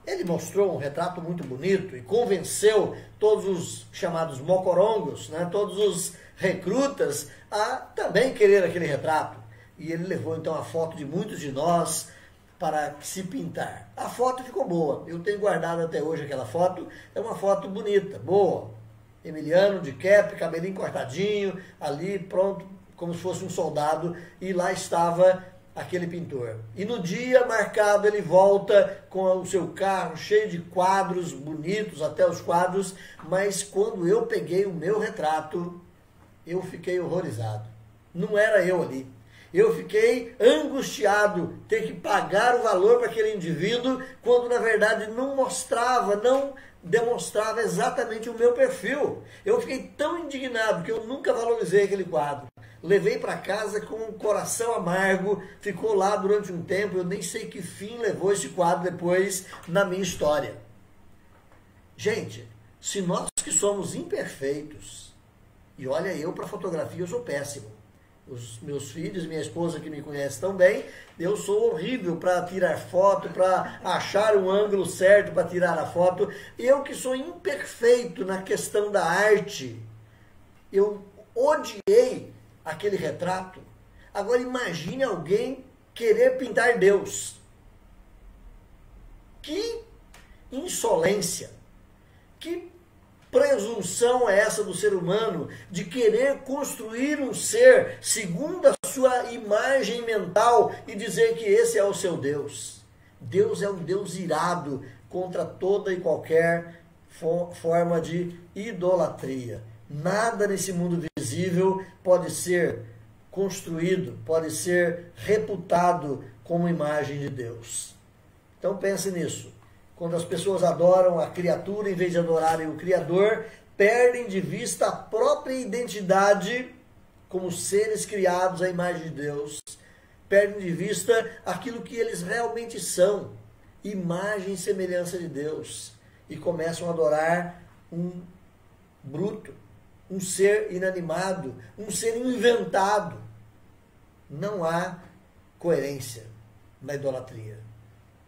Ele mostrou um retrato muito bonito e convenceu todos os chamados mocorongos, né, todos os recrutas, a também querer aquele retrato. E ele levou então a foto de muitos de nós para se pintar. A foto ficou boa, eu tenho guardado até hoje aquela foto, é uma foto bonita, boa. Emiliano de cap, cabelinho cortadinho, ali pronto, como se fosse um soldado, e lá estava aquele pintor. E no dia marcado ele volta com o seu carro cheio de quadros bonitos, até os quadros, mas quando eu peguei o meu retrato, eu fiquei horrorizado. Não era eu ali. Eu fiquei angustiado ter que pagar o valor para aquele indivíduo, quando na verdade não demonstrava exatamente o meu perfil. Eu fiquei tão indignado que eu nunca valorizei aquele quadro. Levei para casa com um coração amargo, ficou lá durante um tempo, eu nem sei que fim levou esse quadro depois na minha história. Gente, se nós que somos imperfeitos, E olha, eu para fotografia eu sou péssimo. Os meus filhos, minha esposa que me conhece tão bem, eu sou horrível para tirar foto, para achar o ângulo certo para tirar a foto. Eu que sou imperfeito na questão da arte, eu odiei aquele retrato. Agora imagine alguém querer pintar Deus. Que insolência, que presunção é essa do ser humano de querer construir um ser segundo a sua imagem mental e dizer que esse é o seu Deus. Deus é um Deus irado contra toda e qualquer forma de idolatria. Nada nesse mundo visível pode ser construído, pode ser reputado como imagem de Deus. Então pense nisso. Quando as pessoas adoram a criatura em vez de adorarem o Criador, perdem de vista a própria identidade como seres criados à imagem de Deus. Perdem de vista aquilo que eles realmente são, imagem e semelhança de Deus. E começam a adorar um bruto, um ser inanimado, um ser inventado. Não há coerência na idolatria.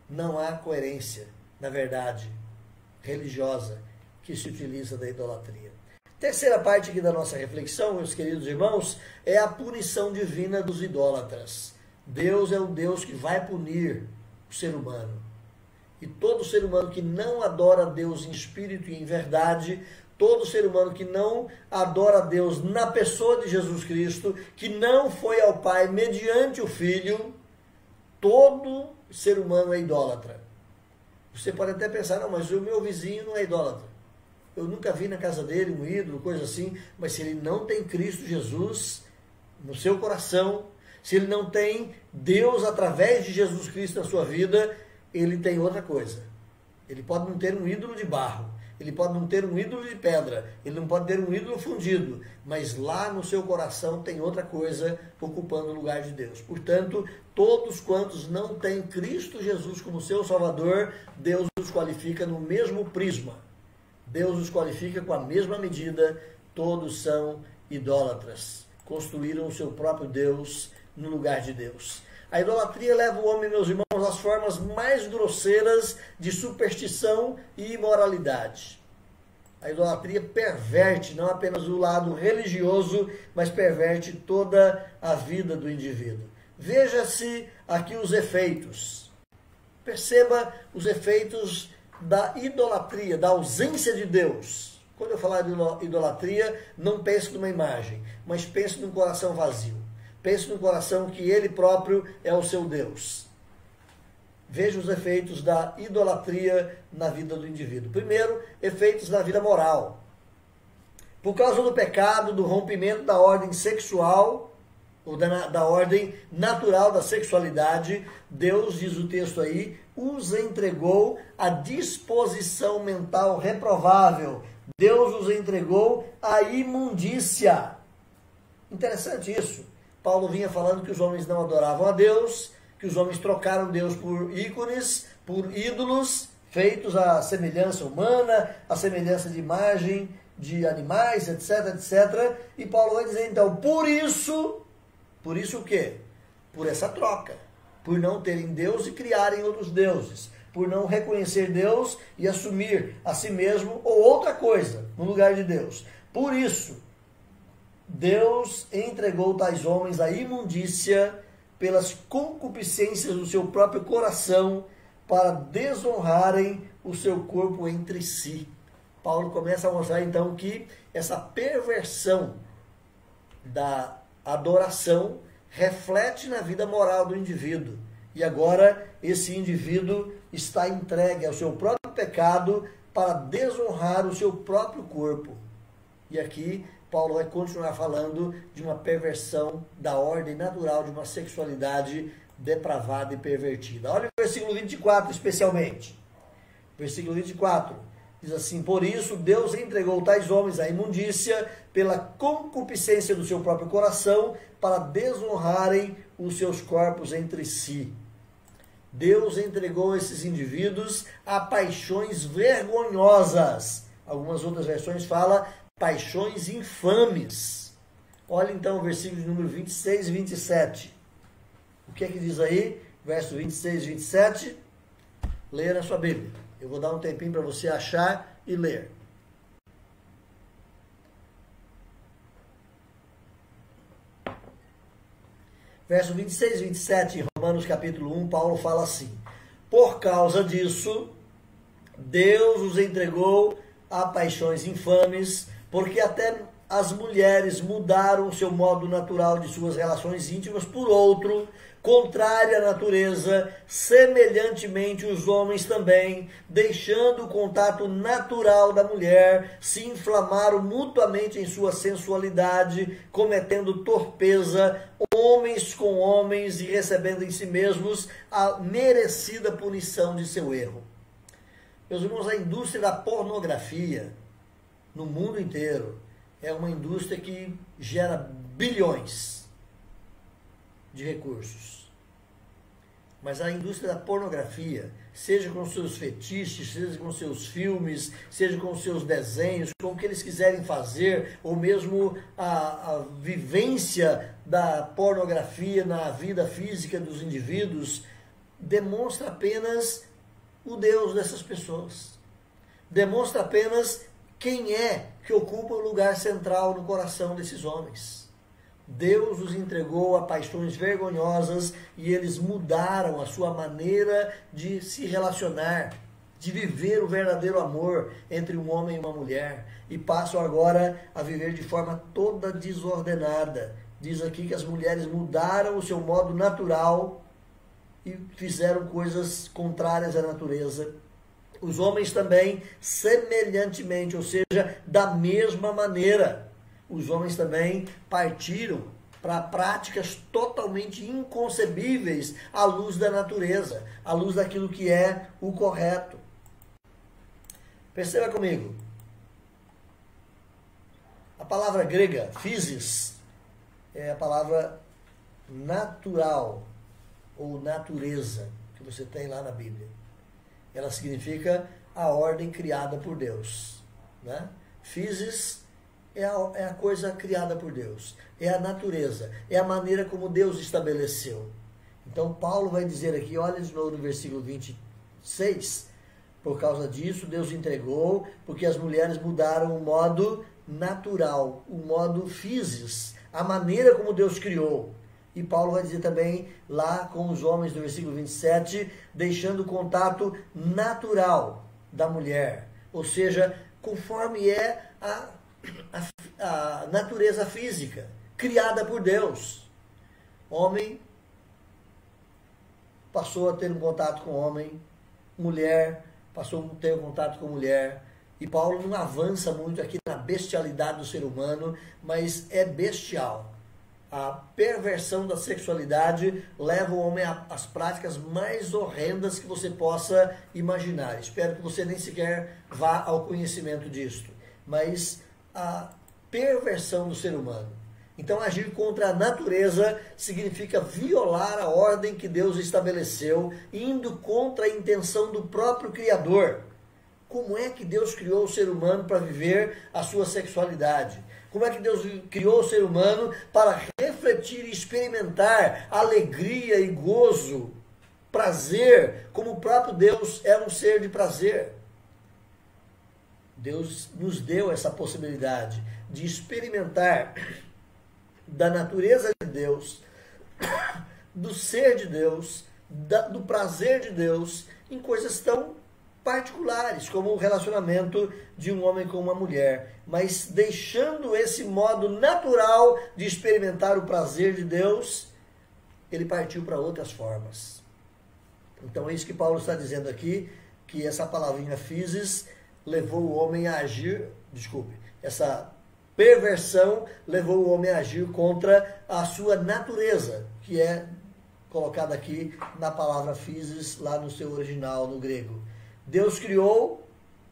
Não há coerência na verdade religiosa que se utiliza da idolatria. Terceira parte aqui da nossa reflexão, meus queridos irmãos, é a punição divina dos idólatras. Deus é um Deus que vai punir o ser humano. E todo ser humano que não adora a Deus em espírito e em verdade, todo ser humano que não adora a Deus na pessoa de Jesus Cristo, que não foi ao Pai mediante o Filho, todo ser humano é idólatra. Você pode até pensar, não, mas o meu vizinho não é idólatra. Eu nunca vi na casa dele um ídolo, coisa assim, mas se ele não tem Cristo Jesus no seu coração, se ele não tem Deus através de Jesus Cristo na sua vida, ele tem outra coisa. Ele pode não ter um ídolo de barro, ele pode não ter um ídolo de pedra, ele não pode ter um ídolo fundido, mas lá no seu coração tem outra coisa ocupando o lugar de Deus. Portanto, todos quantos não têm Cristo Jesus como seu Salvador, Deus os qualifica no mesmo prisma. Deus os qualifica com a mesma medida, todos são idólatras. Construíram o seu próprio Deus no lugar de Deus. A idolatria leva o homem, meus irmãos, às formas mais grosseiras de superstição e imoralidade. A idolatria perverte não apenas o lado religioso, mas perverte toda a vida do indivíduo. Veja-se aqui os efeitos. Perceba os efeitos da idolatria, da ausência de Deus. Quando eu falar de idolatria, não pense numa imagem, mas pense num coração vazio. Pense no coração que ele próprio é o seu Deus. Veja os efeitos da idolatria na vida do indivíduo. Primeiro, efeitos na vida moral. Por causa do pecado, do rompimento da ordem sexual, ou da ordem natural da sexualidade, Deus, diz o texto aí, os entregou à disposição mental reprovável. Deus os entregou à imundícia. Interessante isso. Paulo vinha falando que os homens não adoravam a Deus, que os homens trocaram Deus por ícones, por ídolos, feitos à semelhança humana, à semelhança de imagem de animais, etc, etc. E Paulo vai dizer, então, por isso o quê? Por essa troca, por não terem Deus e criarem outros deuses, por não reconhecer Deus e assumir a si mesmo ou outra coisa no lugar de Deus. Por isso, Deus entregou tais homens à imundícia pelas concupiscências do seu próprio coração para desonrarem o seu corpo entre si. Paulo começa a mostrar então que essa perversão da adoração reflete na vida moral do indivíduo. E agora esse indivíduo está entregue ao seu próprio pecado para desonrar o seu próprio corpo. E aqui Paulo vai continuar falando de uma perversão da ordem natural de uma sexualidade depravada e pervertida. Olha o versículo 24 especialmente. Versículo 24 diz assim, por isso Deus entregou tais homens à imundícia pela concupiscência do seu próprio coração para desonrarem os seus corpos entre si. Deus entregou esses indivíduos a paixões vergonhosas. Algumas outras versões falam paixões infames. Olha então o versículo de número 26 e 27. O que é que diz aí? Verso 26 e 27. Leia na sua Bíblia. Eu vou dar um tempinho para você achar e ler. Verso 26 e 27, em Romanos capítulo 1, Paulo fala assim: por causa disso, Deus os entregou a paixões infames, porque até as mulheres mudaram o seu modo natural de suas relações íntimas por outro, contrário à natureza, semelhantemente os homens também, deixando o contato natural da mulher, se inflamaram mutuamente em sua sensualidade, cometendo torpeza, homens com homens, e recebendo em si mesmos a merecida punição de seu erro. Meus irmãos, a indústria da pornografia no mundo inteiro é uma indústria que gera bilhões de recursos. Mas a indústria da pornografia, seja com seus fetiches, seja com seus filmes, seja com seus desenhos, com o que eles quiserem fazer, ou mesmo a vivência da pornografia na vida física dos indivíduos, demonstra apenas o Deus dessas pessoas. Demonstra apenas quem é que ocupa o lugar central no coração desses homens. Deus os entregou a paixões vergonhosas e eles mudaram a sua maneira de se relacionar, de viver o verdadeiro amor entre um homem e uma mulher, e passam agora a viver de forma toda desordenada. Diz aqui que as mulheres mudaram o seu modo natural e fizeram coisas contrárias à natureza. Os homens também, semelhantemente, ou seja, da mesma maneira, os homens também partiram para práticas totalmente inconcebíveis à luz da natureza, à luz daquilo que é o correto. Perceba comigo. A palavra grega, physis, é a palavra natural ou natureza que você tem lá na Bíblia. Ela significa a ordem criada por Deus, né? Physis é a coisa criada por Deus, é a natureza, é a maneira como Deus estabeleceu. Então Paulo vai dizer aqui, olha de novo no versículo 26, por causa disso Deus entregou, porque as mulheres mudaram o modo natural, o modo physis, a maneira como Deus criou. E Paulo vai dizer também lá com os homens no versículo 27, deixando o contato natural da mulher, ou seja, conforme é a natureza física, criada por Deus. Homem passou a ter um contato com homem, mulher passou a ter um contato com mulher, e Paulo não avança muito aqui na bestialidade do ser humano, mas é bestial. A perversão da sexualidade leva o homem às práticas mais horrendas que você possa imaginar. Espero que você nem sequer vá ao conhecimento disto. Mas a perversão do ser humano. Então, agir contra a natureza significa violar a ordem que Deus estabeleceu, indo contra a intenção do próprio Criador. Como é que Deus criou o ser humano para viver a sua sexualidade? Como é que Deus criou o ser humano para refletir e experimentar alegria e gozo, prazer, como o próprio Deus é um ser de prazer? Deus nos deu essa possibilidade de experimentar da natureza de Deus, do ser de Deus, do prazer de Deus, em coisas tão particulares, como o relacionamento de um homem com uma mulher, mas deixando esse modo natural de experimentar o prazer de Deus, ele partiu para outras formas. Então é isso que Paulo está dizendo aqui, que essa palavrinha physis levou o homem a agir, essa perversão levou o homem a agir contra a sua natureza, que é colocada aqui na palavra physis, lá no seu original, no grego. Deus criou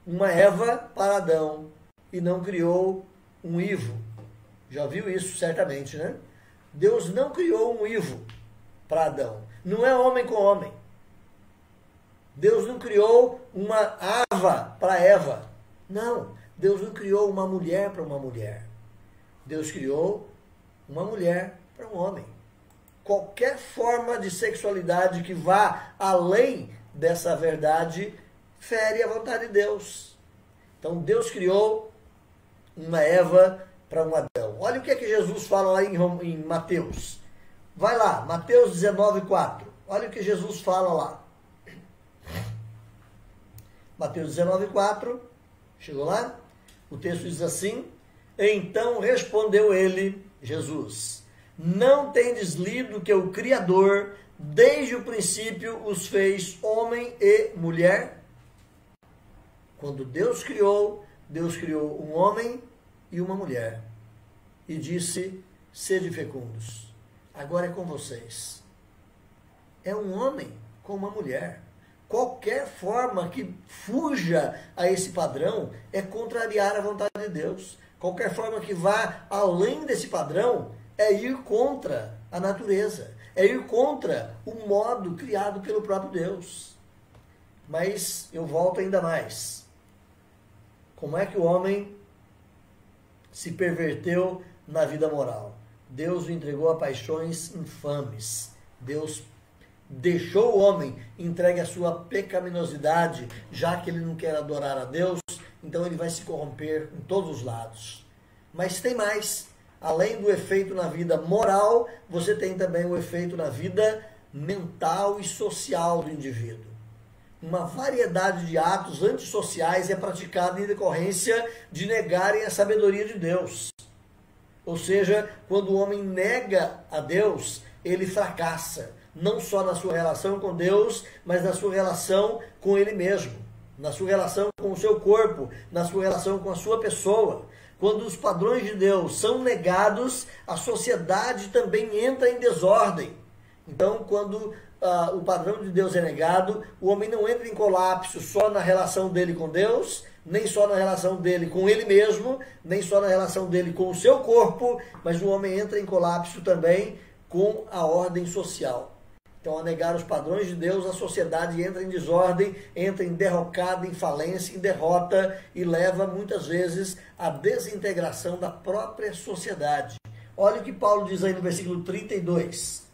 uma Eva para Adão e não criou um Ivo. Já viu isso certamente, né? Deus não criou um Ivo para Adão. Não é homem com homem. Deus não criou uma Ava para Eva. Não. Deus não criou uma mulher para uma mulher. Deus criou uma mulher para um homem. Qualquer forma de sexualidade que vá além dessa verdade fere a vontade de Deus. Então Deus criou uma Eva para um Adão. Olha o que é que Jesus fala lá em Mateus. Vai lá, Mateus 19:4. Olha o que Jesus fala lá. Mateus 19:4. Chegou lá? O texto diz assim: então respondeu ele, Jesus: não tendes lido que o Criador, desde o princípio, os fez homem e mulher? Quando Deus criou um homem e uma mulher. E disse: sede fecundos. Agora é com vocês. É um homem com uma mulher. Qualquer forma que fuja a esse padrão é contrariar a vontade de Deus. Qualquer forma que vá além desse padrão é ir contra a natureza, é ir contra o modo criado pelo próprio Deus. Mas eu volto ainda mais. Como é que o homem se perverteu na vida moral? Deus o entregou a paixões infames. Deus deixou o homem entregue à sua pecaminosidade, já que ele não quer adorar a Deus, então ele vai se corromper em todos os lados. Mas tem mais. Além do efeito na vida moral, você tem também o efeito na vida mental e social do indivíduo. Uma variedade de atos antissociais é praticada em decorrência de negarem a sabedoria de Deus. Ou seja, quando o homem nega a Deus, ele fracassa. Não só na sua relação com Deus, mas na sua relação com ele mesmo. Na sua relação com o seu corpo, na sua relação com a sua pessoa. Quando os padrões de Deus são negados, a sociedade também entra em desordem. Então, quando o padrão de Deus é negado, o homem não entra em colapso só na relação dele com Deus, nem só na relação dele com ele mesmo, nem só na relação dele com o seu corpo, mas o homem entra em colapso também com a ordem social. Então, a negar os padrões de Deus, a sociedade entra em desordem, entra em derrocada, em falência, em derrota e leva muitas vezes à desintegração da própria sociedade. Olha o que Paulo diz aí no versículo 32.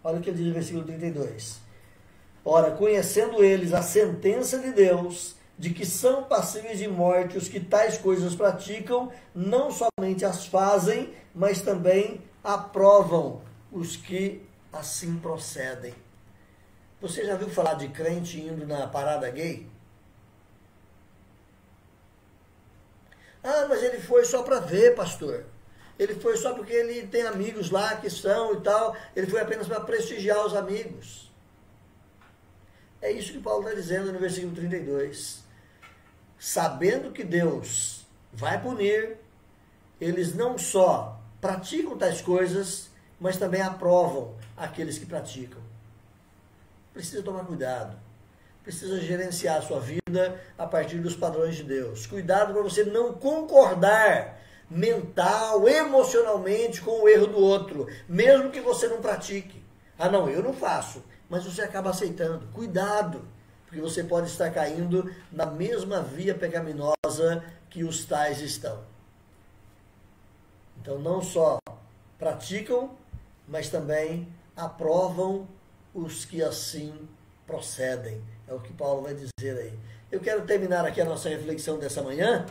Olha o que ele diz no versículo 32. Ora, conhecendo eles a sentença de Deus, de que são passíveis de morte os que tais coisas praticam, não somente as fazem, mas também aprovam os que assim procedem. Você já viu falar de crente indo na parada gay? Ah, mas ele foi só para ver, pastor. Ele foi só porque ele tem amigos lá que são e tal. Ele foi apenas para prestigiar os amigos. É isso que Paulo está dizendo no versículo 32. Sabendo que Deus vai punir, eles não só praticam tais coisas, mas também aprovam aqueles que praticam. Precisa tomar cuidado. Precisa gerenciar a sua vida a partir dos padrões de Deus. Cuidado para você não concordar mental, emocionalmente com o erro do outro, mesmo que você não pratique. Ah, não, eu não faço, mas você acaba aceitando. Cuidado, porque você pode estar caindo na mesma via pecaminosa que os tais estão. Então, não só praticam, mas também aprovam os que assim procedem. É o que Paulo vai dizer aí. Eu quero terminar aqui a nossa reflexão dessa manhã,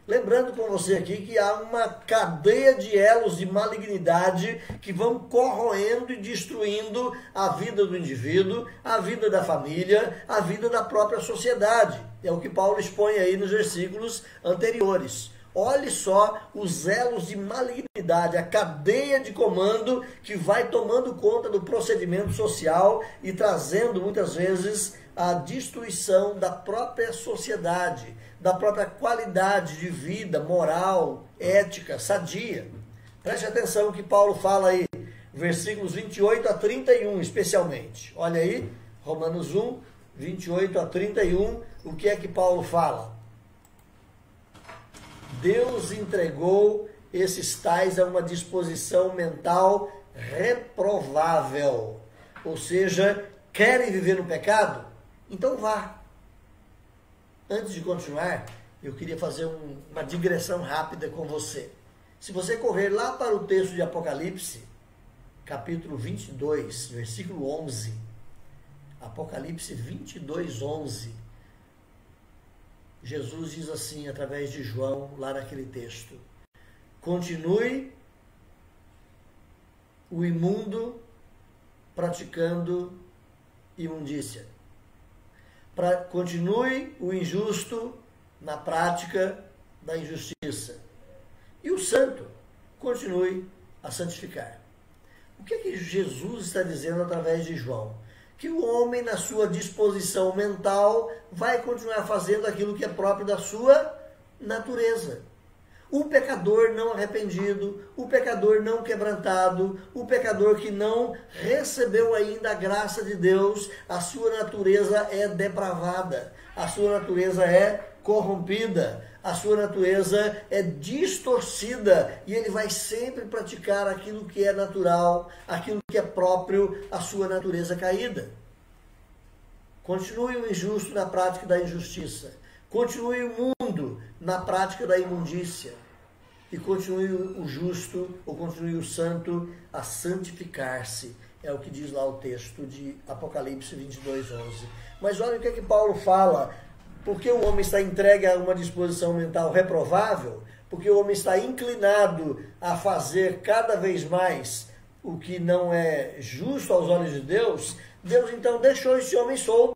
lembrando com você aqui que há uma cadeia de elos de malignidade que vão corroendo e destruindo a vida do indivíduo, a vida da família, a vida da própria sociedade. É o que Paulo expõe aí nos versículos anteriores. Olhe só os elos de malignidade, a cadeia de comando que vai tomando conta do procedimento social e trazendo muitas vezes a destruição da própria sociedade, da própria qualidade de vida moral, ética, sadia. Preste atenção no que Paulo fala aí, versículos 28 a 31 especialmente. Olha aí, Romanos 1, 28 a 31, o que é que Paulo fala? Deus entregou esses tais a uma disposição mental reprovável. Ou seja, querem viver no pecado? Então vá. Antes de continuar, eu queria fazer uma digressão rápida com você. Se você correr lá para o texto de Apocalipse, capítulo 22, versículo 11, Apocalipse 22, 11, Jesus diz assim, através de João, lá naquele texto: continue o imundo praticando imundícia. Continue o injusto na prática da injustiça. E o santo continue a santificar. O que é que Jesus está dizendo através de João? Que o homem, na sua disposição mental, vai continuar fazendo aquilo que é próprio da sua natureza. O pecador não arrependido, o pecador não quebrantado, o pecador que não recebeu ainda a graça de Deus, a sua natureza é depravada, a sua natureza é corrompida, a sua natureza é distorcida e ele vai sempre praticar aquilo que é natural, aquilo que é próprio à sua natureza caída. Continue o injusto na prática da injustiça. Continue o mundo na prática da imundícia. E continue o justo, ou continue o santo, a santificar-se. É o que diz lá o texto de Apocalipse 22, 11. Mas olha o que é que Paulo fala. Porque o homem está entregue a uma disposição mental reprovável, porque o homem está inclinado a fazer cada vez mais o que não é justo aos olhos de Deus, Deus então deixou esse homem solto.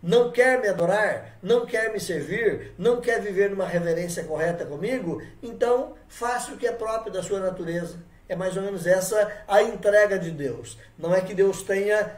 Não quer me adorar, não quer me servir, não quer viver numa reverência correta comigo, então faça o que é próprio da sua natureza. É mais ou menos essa a entrega de Deus. Não é que Deus tenha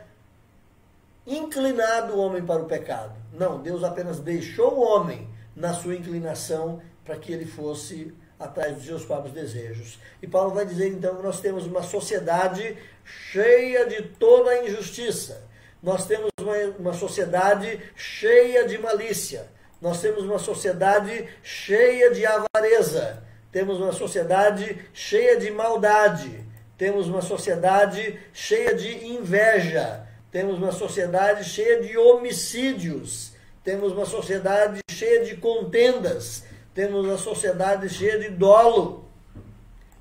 inclinado o homem para o pecado. Não, Deus apenas deixou o homem na sua inclinação para que ele fosse atrás dos seus próprios desejos. E Paulo vai dizer então que nós temos uma sociedade cheia de toda a injustiça. Nós temos uma sociedade cheia de malícia. Nós temos uma sociedade cheia de avareza. Temos uma sociedade cheia de maldade. Temos uma sociedade cheia de inveja. Temos uma sociedade cheia de homicídios. Temos uma sociedade cheia de contendas. Temos uma sociedade cheia de dolo.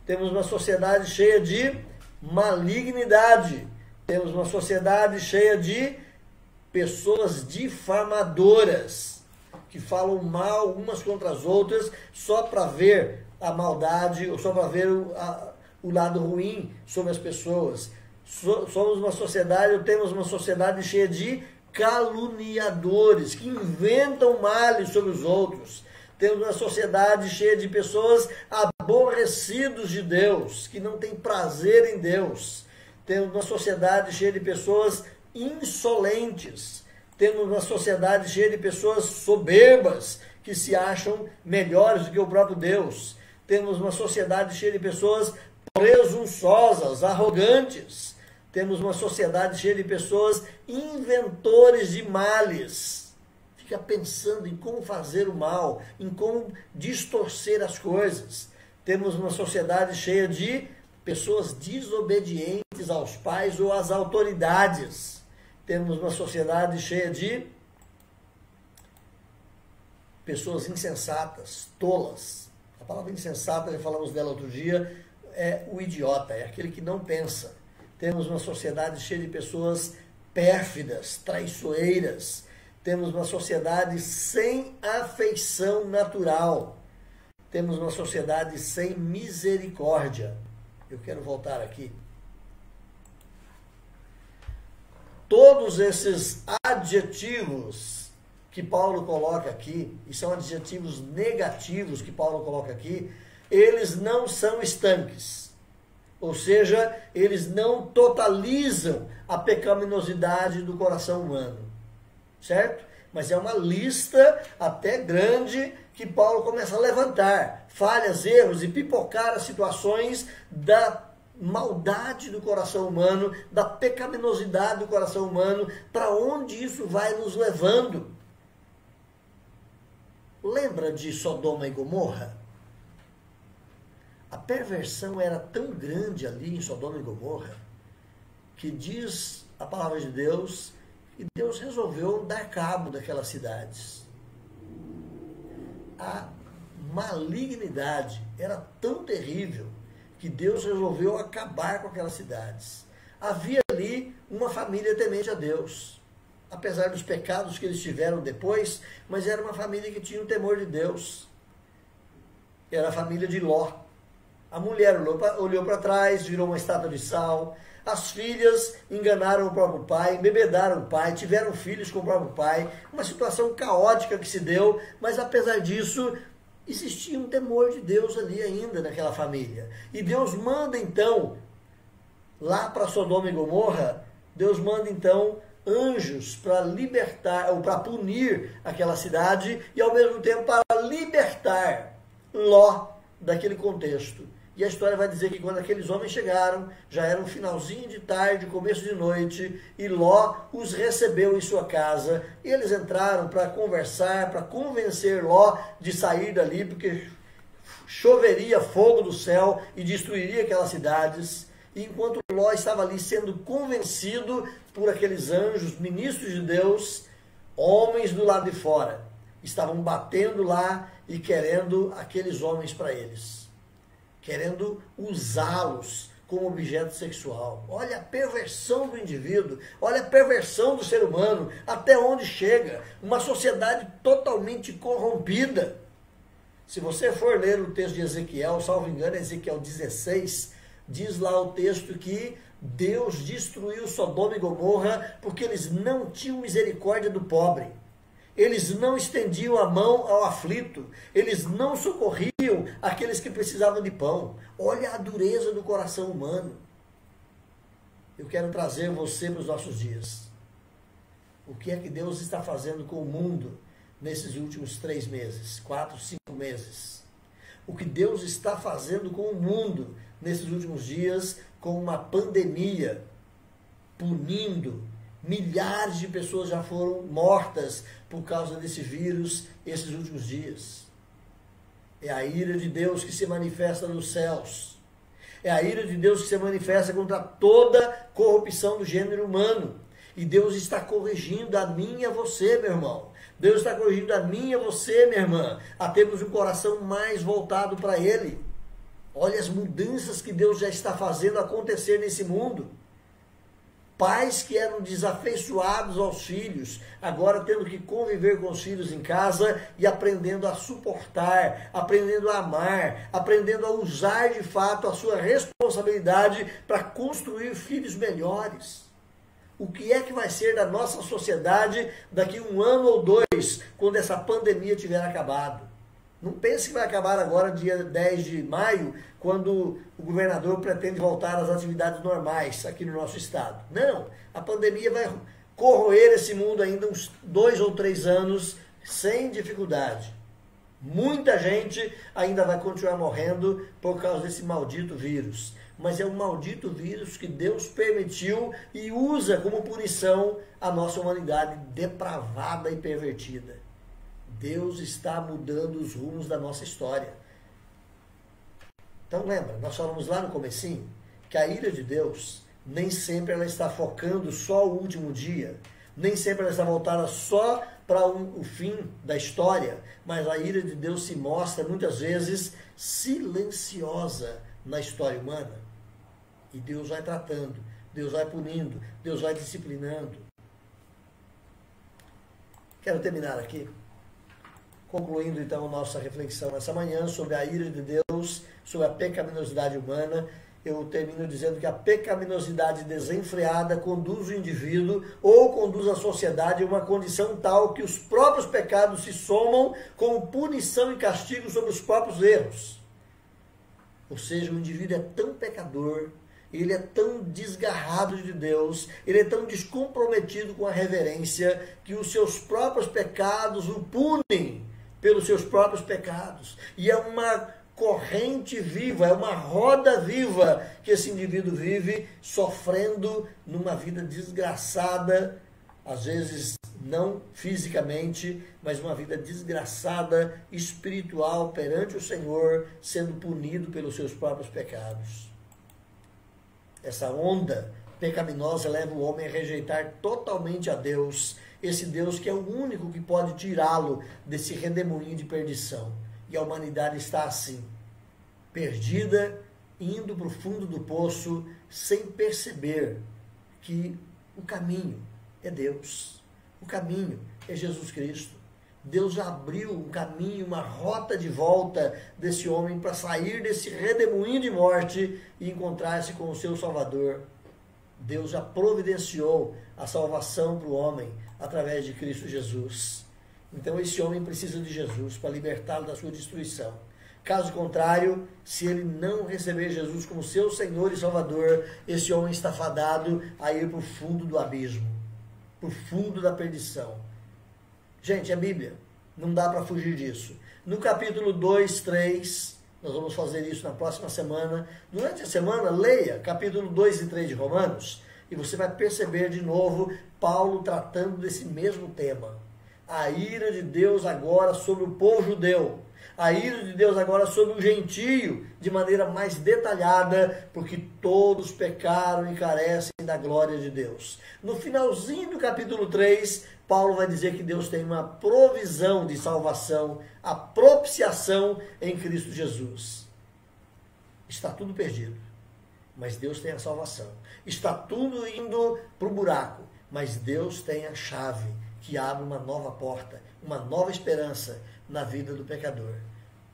Temos uma sociedade cheia de malignidade. Temos uma sociedade cheia de pessoas difamadoras, que falam mal umas contra as outras só para ver a maldade ou só para ver o lado ruim sobre as pessoas. Somos uma sociedade, temos uma sociedade cheia de caluniadores, que inventam males sobre os outros. Temos uma sociedade cheia de pessoas aborrecidos de Deus, que não têm prazer em Deus. Temos uma sociedade cheia de pessoas insolentes. Temos uma sociedade cheia de pessoas soberbas, que se acham melhores do que o próprio Deus. Temos uma sociedade cheia de pessoas presunçosas, arrogantes. Temos uma sociedade cheia de pessoas inventores de males. Fica pensando em como fazer o mal, em como distorcer as coisas. Temos uma sociedade cheia de pessoas desobedientes aos pais ou às autoridades. Temos uma sociedade cheia de pessoas insensatas, tolas. A palavra insensata, já falamos dela outro dia, é o idiota, é aquele que não pensa. Temos uma sociedade cheia de pessoas pérfidas, traiçoeiras. Temos uma sociedade sem afeição natural. Temos uma sociedade sem misericórdia. Eu quero voltar aqui. Todos esses adjetivos que Paulo coloca aqui, e são adjetivos negativos que Paulo coloca aqui, eles não são estanques. Ou seja, eles não totalizam a pecaminosidade do coração humano. Certo? Mas é uma lista até grande que Paulo começa a levantar falhas, erros e pipocar as situações da maldade do coração humano, da pecaminosidade do coração humano, para onde isso vai nos levando. Lembra de Sodoma e Gomorra? A perversão era tão grande ali em Sodoma e Gomorra, que diz a palavra de Deus, e Deus resolveu dar cabo daquelas cidades. a malignidade era tão terrível que Deus resolveu acabar com aquelas cidades. Havia ali uma família temente a Deus, apesar dos pecados que eles tiveram depois, mas era uma família que tinha o temor de Deus. Era a família de Ló. A mulher olhou para trás, virou uma estátua de sal. As filhas enganaram o próprio pai, embebedaram o pai, tiveram filhos com o próprio pai. Uma situação caótica que se deu, mas apesar disso, existia um temor de Deus ali ainda naquela família. E Deus manda então, lá para Sodoma e Gomorra, Deus manda então anjos para libertar, ou para punir aquela cidade, e ao mesmo tempo para libertar Ló daquele contexto. E a história vai dizer que quando aqueles homens chegaram, já era um finalzinho de tarde, começo de noite, e Ló os recebeu em sua casa. E eles entraram para conversar, para convencer Ló de sair dali, porque choveria fogo do céu e destruiria aquelas cidades. E enquanto Ló estava ali sendo convencido por aqueles anjos, ministros de Deus, homens do lado de fora estavam batendo lá e querendo aqueles homens para eles, querendo usá-los como objeto sexual. Olha a perversão do indivíduo, olha a perversão do ser humano, até onde chega, uma sociedade totalmente corrompida. Se você for ler o texto de Ezequiel, salvo engano, Ezequiel 16, diz lá o texto que Deus destruiu Sodoma e Gomorra porque eles não tinham misericórdia do pobre. Eles não estendiam a mão ao aflito. Eles não socorriam aqueles que precisavam de pão. Olha a dureza do coração humano. Eu quero trazer você para os nossos dias. O que é que Deus está fazendo com o mundo nesses últimos 3 meses, 4, 5 meses? O que Deus está fazendo com o mundo nesses últimos dias, com uma pandemia, punindo. Milhares de pessoas já foram mortas por causa desse vírus esses últimos dias. É a ira de Deus que se manifesta nos céus. É a ira de Deus que se manifesta contra toda corrupção do gênero humano. E Deus está corrigindo a mim e a você, meu irmão. Deus está corrigindo a mim e a você, minha irmã, a termos um coração mais voltado para Ele. Olha as mudanças que Deus já está fazendo acontecer nesse mundo. Pais que eram desafeiçoados aos filhos, agora tendo que conviver com os filhos em casa e aprendendo a suportar, aprendendo a amar, aprendendo a usar de fato a sua responsabilidade para construir filhos melhores. O que é que vai ser da nossa sociedade daqui 1 ano ou 2, quando essa pandemia tiver acabado? Não pense que vai acabar agora, dia 10 de maio, quando o governador pretende voltar às atividades normais aqui no nosso estado. Não, a pandemia vai corroer esse mundo ainda uns 2 ou 3 anos sem dificuldade. Muita gente ainda vai continuar morrendo por causa desse maldito vírus. Mas é um maldito vírus que Deus permitiu e usa como punição a nossa humanidade depravada e pervertida. Deus está mudando os rumos da nossa história. Então lembra, nós falamos lá no comecinho que a ira de Deus nem sempre ela está focando só o último dia, nem sempre ela está voltada só para o fim da história, mas a ira de Deus se mostra muitas vezes silenciosa na história humana. E Deus vai tratando, Deus vai punindo, Deus vai disciplinando. Quero terminar aqui, concluindo então nossa reflexão essa manhã sobre a ira de Deus, sobre a pecaminosidade humana. Eu termino dizendo que a pecaminosidade desenfreada conduz o indivíduo ou conduz a sociedade a uma condição tal que os próprios pecados se somam como punição e castigo sobre os próprios erros. Ou seja, o indivíduo é tão pecador, ele é tão desgarrado de Deus, ele é tão descomprometido com a reverência, que os seus próprios pecados o punem pelos seus próprios pecados. E é uma corrente viva, é uma roda viva que esse indivíduo vive, sofrendo numa vida desgraçada, às vezes não fisicamente, mas uma vida desgraçada, espiritual perante o Senhor, sendo punido pelos seus próprios pecados. Essa onda pecaminosa leva o homem a rejeitar totalmente a Deus. esse Deus que é o único que pode tirá-lo desse redemoinho de perdição. E a humanidade está assim, perdida, indo para o fundo do poço, sem perceber que o caminho é Deus. O caminho é Jesus Cristo. Deus já abriu um caminho, uma rota de volta desse homem para sair desse redemoinho de morte e encontrar-se com o seu Salvador. Deus já providenciou a salvação para o homem através de Cristo Jesus. Então esse homem precisa de Jesus para libertá-lo da sua destruição. Caso contrário, se ele não receber Jesus como seu Senhor e Salvador, esse homem está fadado a ir para o fundo do abismo, para o fundo da perdição. Gente, é Bíblia, não dá para fugir disso. No capítulo 2, 3, nós vamos fazer isso na próxima semana. Durante a semana, leia capítulo 2 e 3 de Romanos, e você vai perceber de novo Paulo tratando desse mesmo tema. A ira de Deus agora sobre o povo judeu. A ira de Deus agora sobre o gentio, de maneira mais detalhada, porque todos pecaram e carecem da glória de Deus. No finalzinho do capítulo 3, Paulo vai dizer que Deus tem uma provisão de salvação, a propiciação em Cristo Jesus. Está tudo perdido, mas Deus tem a salvação. Está tudo indo para o buraco, mas Deus tem a chave que abre uma nova porta, uma nova esperança na vida do pecador.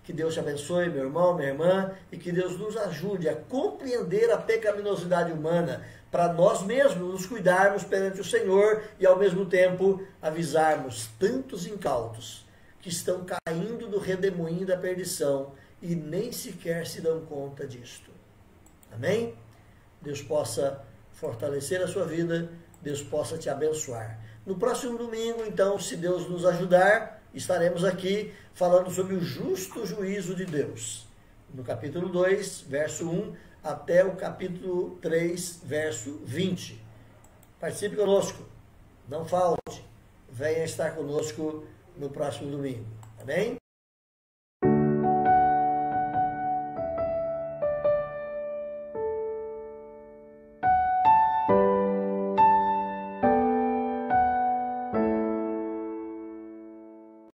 Que Deus te abençoe, meu irmão, minha irmã, e que Deus nos ajude a compreender a pecaminosidade humana, para nós mesmos nos cuidarmos perante o Senhor e, ao mesmo tempo, avisarmos tantos incautos que estão caindo do redemoinho da perdição e nem sequer se dão conta disto. Amém? Deus possa fortalecer a sua vida, Deus possa te abençoar. No próximo domingo, então, se Deus nos ajudar, estaremos aqui falando sobre o justo juízo de Deus. No capítulo 2, verso 1, até o capítulo 3, verso 20. Participe conosco, não falte, venha estar conosco no próximo domingo. Amém?